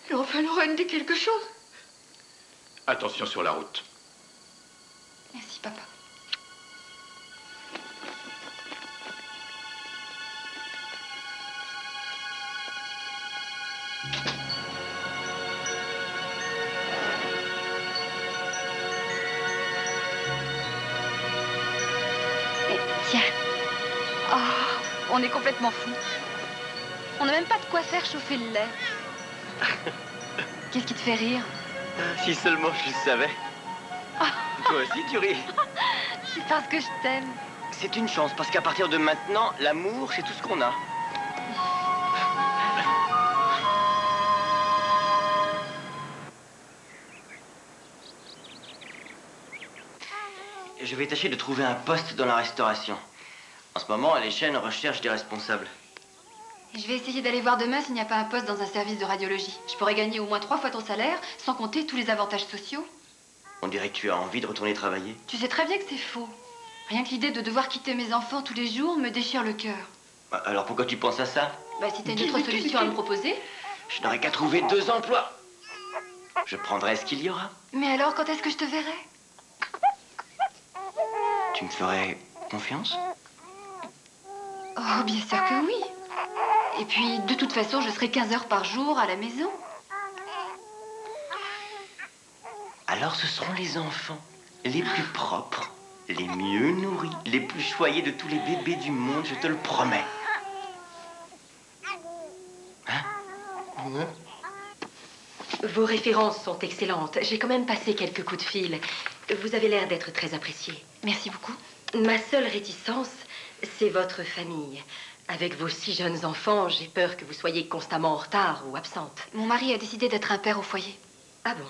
Et enfin, Lorraine dit quelque chose. Attention sur la route. Merci, papa. Tiens. Oh, on est complètement fous. On n'a même pas de quoi faire chauffer le lait. Qu'est-ce qui te fait rire? Si seulement je le savais. Toi aussi, tu ris. C'est parce que je t'aime. C'est une chance, parce qu'à partir de maintenant, l'amour, c'est tout ce qu'on a. Je vais tâcher de trouver un poste dans la restauration. En ce moment, les chaînes recherchent des responsables. Je vais essayer d'aller voir demain s'il n'y a pas un poste dans un service de radiologie. Je pourrais gagner au moins 3 fois ton salaire, sans compter tous les avantages sociaux. On dirait que tu as envie de retourner travailler. Tu sais très bien que c'est faux. Rien que l'idée de devoir quitter mes enfants tous les jours me déchire le cœur. Alors pourquoi tu penses à ça? Bah si t'as une autre solution à me proposer. Je n'aurais qu'à trouver 2 emplois. Je prendrai ce qu'il y aura. Mais alors, quand est-ce que je te verrai? Tu me ferais confiance? Oh, bien sûr que oui. Et puis, de toute façon, je serai 15 heures par jour à la maison. Alors ce seront les enfants, les plus propres, les mieux nourris, les plus choyés de tous les bébés du monde, je te le promets. Hein? Vos références sont excellentes. J'ai quand même passé quelques coups de fil. Vous avez l'air d'être très apprécié. Merci beaucoup. Ma seule réticence, c'est votre famille. Avec vos 6 jeunes enfants, j'ai peur que vous soyez constamment en retard ou absente. Mon mari a décidé d'être un père au foyer. Ah bon?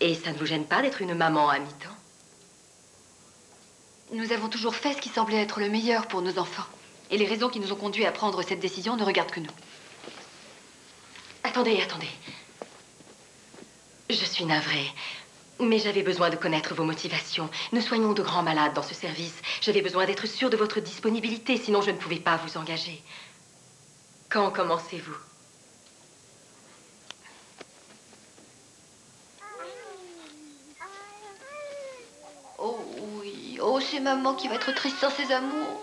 Et ça ne vous gêne pas d'être une maman à mi-temps? Nous avons toujours fait ce qui semblait être le meilleur pour nos enfants. Et les raisons qui nous ont conduits à prendre cette décision ne regardent que nous. Attendez, attendez. Je suis navrée, mais j'avais besoin de connaître vos motivations. Nous soignons de grands malades dans ce service. J'avais besoin d'être sûre de votre disponibilité, sinon je ne pouvais pas vous engager. Quand commencez-vous? Oh oui, oh c'est maman qui va être triste sans ses amours.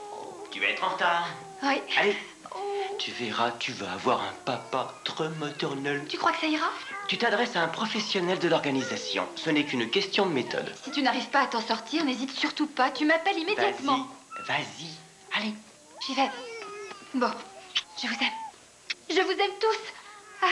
Tu vas être en retard. Oui. Allez, tu verras, tu vas avoir un papa très maternel. Tu crois que ça ira? Tu t'adresses à un professionnel de l'organisation. Ce n'est qu'une question de méthode. Si tu n'arrives pas à t'en sortir, n'hésite surtout pas. Tu m'appelles immédiatement. Vas-y. Allez. J'y vais. Bon, je vous aime. Je vous aime tous. Ah.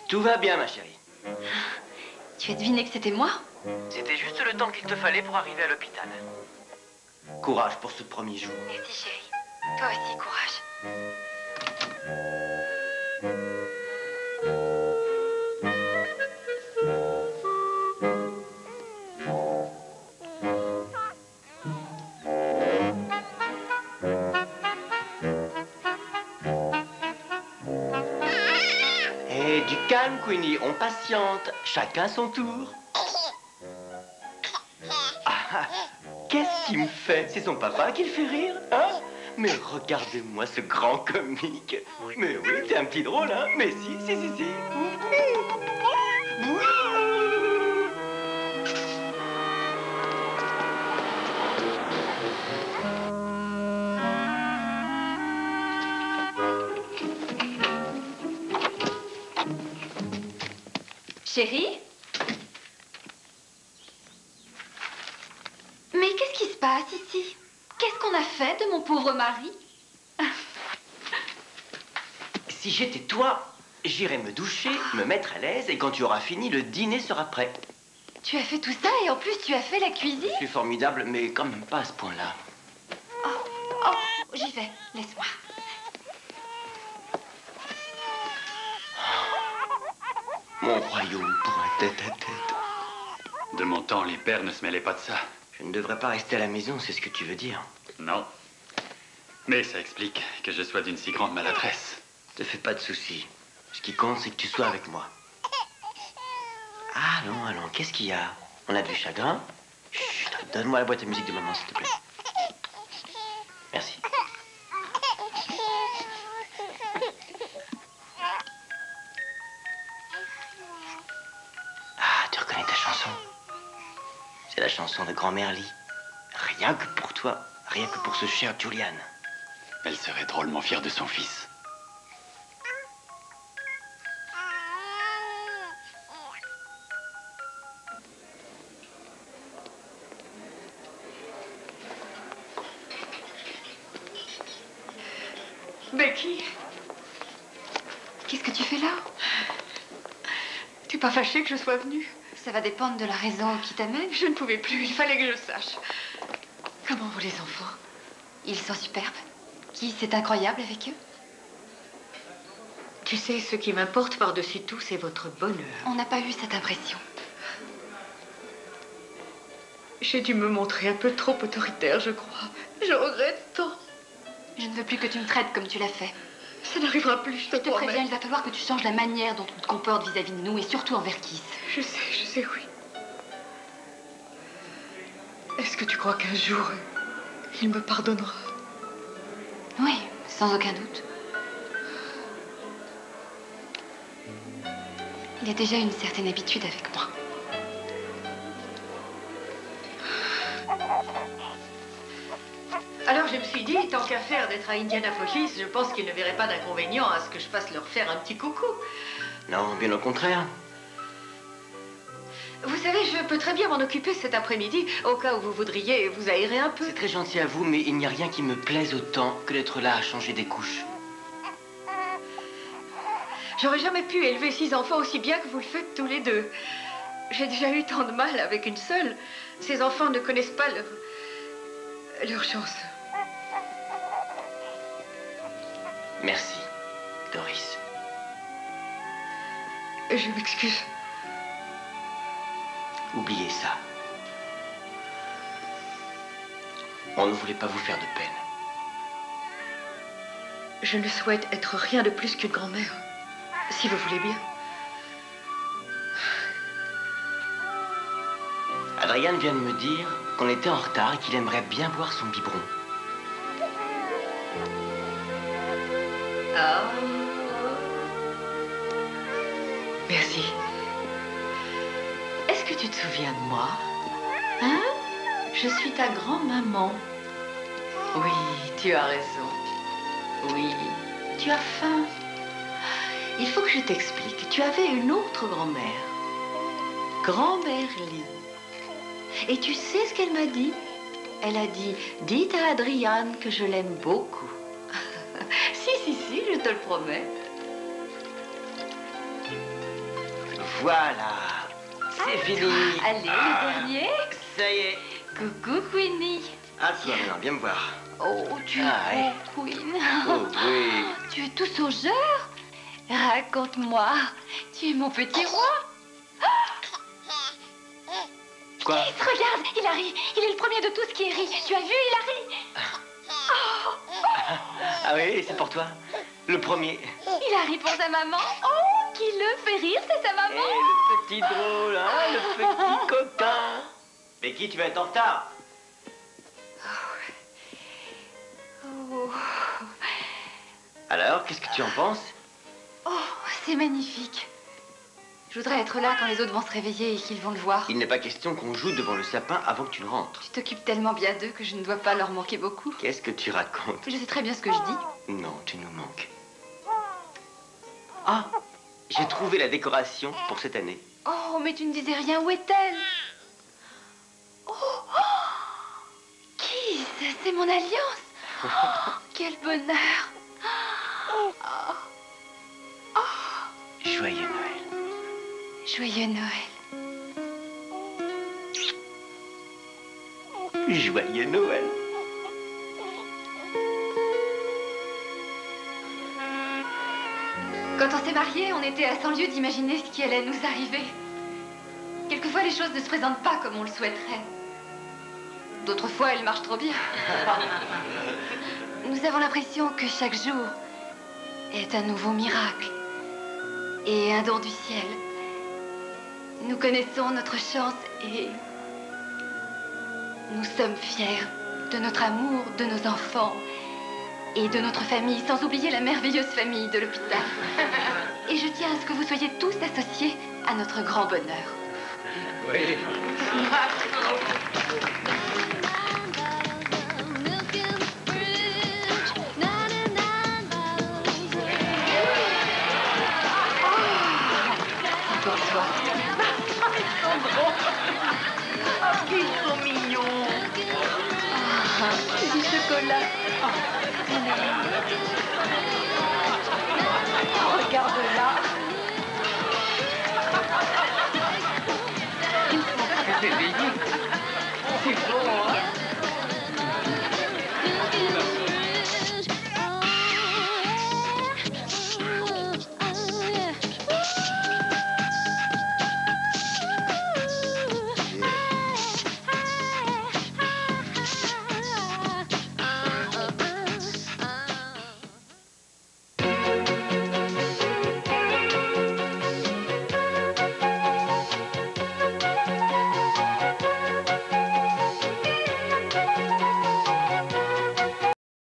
Tout va bien, ma chérie. Tu as deviné que c'était moi? C'était juste le temps qu'il te fallait pour arriver à l'hôpital. Courage pour ce premier jour. Merci, chérie. Toi aussi, courage. Et du calme, Queenie, on patiente. Chacun son tour. Ah, qu'est-ce qu'il me fait? C'est son papa qui le fait rire, hein? Mais regardez-moi ce grand comique. Mais oui, t'es un petit drôle, hein? Mais si. Chérie? Mais qu'est-ce qui se passe ici? Qu'est-ce qu'on a fait de mon pauvre mari? Si j'étais toi, j'irais me doucher, me mettre à l'aise, et quand tu auras fini, le dîner sera prêt. Tu as fait tout ça et en plus tu as fait la cuisine? C'est formidable, mais quand même pas à ce point-là. Oh, j'y vais. Laisse-moi. Mon royaume pour un tête-à-tête. De mon temps, les pères ne se mêlaient pas de ça. Je ne devrais pas rester à la maison, c'est ce que tu veux dire. Non. Mais ça explique que je sois d'une si grande maladresse. Ne te fais pas de soucis. Ce qui compte, c'est que tu sois avec moi. Allons, qu'est-ce qu'il y a? On a du chagrin? Chut, donne-moi la boîte à musique de maman, s'il te plaît. Merci. Ah, tu reconnais ta chanson? C'est la chanson de grand-mère Lee. Rien que pour toi, rien que pour ce cher Julian. Elle serait drôlement fière de son fils. Becky, Qu'est-ce que tu fais là? t'es pas fâchée que je sois venue? Ça va dépendre de la raison qui t'amène. Je ne pouvais plus, il fallait que je sache. Comment vont les enfants? Ils sont superbes. Qui, c'est incroyable avec eux? Tu sais, ce qui m'importe par-dessus tout, c'est votre bonheur. On n'a pas eu cette impression. J'ai dû me montrer un peu trop autoritaire, je crois. Je regrette tant. Je ne veux plus que tu me traites comme tu l'as fait. Ça n'arrivera plus, je te Je te préviens, promets. il va falloir que tu changes la manière dont tu te comportes vis-à-vis de nous et surtout envers Keith. Je sais, oui. Est-ce que tu crois qu'un jour, il me pardonnera? Oui, sans aucun doute. Il a déjà une certaine habitude avec moi. Alors je me suis dit, tant qu'à faire d'être à Indianapolis, je pense qu'ils ne verraient pas d'inconvénient à ce que je fasse leur faire un petit coucou. Non, bien au contraire. Vous savez, je peux très bien m'en occuper cet après-midi, au cas où vous voudriez vous aérer un peu. C'est très gentil à vous, mais il n'y a rien qui me plaise autant que d'être là à changer des couches. J'aurais jamais pu élever 6 enfants aussi bien que vous le faites tous les deux. J'ai déjà eu tant de mal avec une seule. Ces enfants ne connaissent pas leur chance. Merci, Doris. Je m'excuse. Oubliez ça. On ne voulait pas vous faire de peine. Je ne souhaite être rien de plus qu'une grand-mère, si vous voulez bien. Adrian vient de me dire qu'on était en retard et qu'il aimerait bien boire son biberon. Oh. Merci. Est-ce que tu te souviens de moi? Hein? Je suis ta grand-maman. Oui, tu as raison. Oui, tu as faim. Il faut que je t'explique. Tu avais une autre grand-mère. Grand-mère Lee. Et tu sais ce qu'elle m'a dit? Elle a dit, dites à Adrian que je l'aime beaucoup. Si, je te le promets. Voilà, c'est fini. Allez, le dernier. Ça y est. Coucou, Queenie. À toi maintenant, viens me voir. Oh, tu es ouais. beau, Queen. Oh oui. Tu es tout songeur. Raconte-moi. Tu es mon petit roi. Quoi? Regarde, Hilary. Il est le premier de tous qui rit. Tu as vu, Hilary? Ah oui, c'est pour toi. Le premier. Hilary pour sa maman. Oh, qui le fait rire, c'est sa maman. Le petit drôle, hein, le petit coquin. Mais qui, tu vas être en retard? Oh. Alors, qu'est-ce que tu en penses? Oh, c'est magnifique. Je voudrais être là quand les autres vont se réveiller et qu'ils vont le voir. Il n'est pas question qu'on joue devant le sapin avant que tu ne rentres. Tu t'occupes tellement bien d'eux que je ne dois pas leur manquer beaucoup. Qu'est-ce que tu racontes? Je sais très bien ce que je dis. Non, tu nous manques. Ah, j'ai trouvé la décoration pour cette année. Oh, mais tu ne disais rien. Où est-elle? Oh, Keith, c'est mon alliance. Oh, quel bonheur. Joyeux Noël. Joyeux Noël. Joyeux Noël. Quand on s'est mariés, on était à 100 lieues d'imaginer ce qui allait nous arriver. Quelquefois, les choses ne se présentent pas comme on le souhaiterait. D'autres fois, elles marchent trop bien. Nous avons l'impression que chaque jour est un nouveau miracle et un don du ciel. Nous connaissons notre chance et nous sommes fiers de notre amour, de nos enfants et de notre famille, sans oublier la merveilleuse famille de l'hôpital. Et je tiens à ce que vous soyez tous associés à notre grand bonheur. Oui. Oh, qu'ils sont mignons. Ah, du chocolat.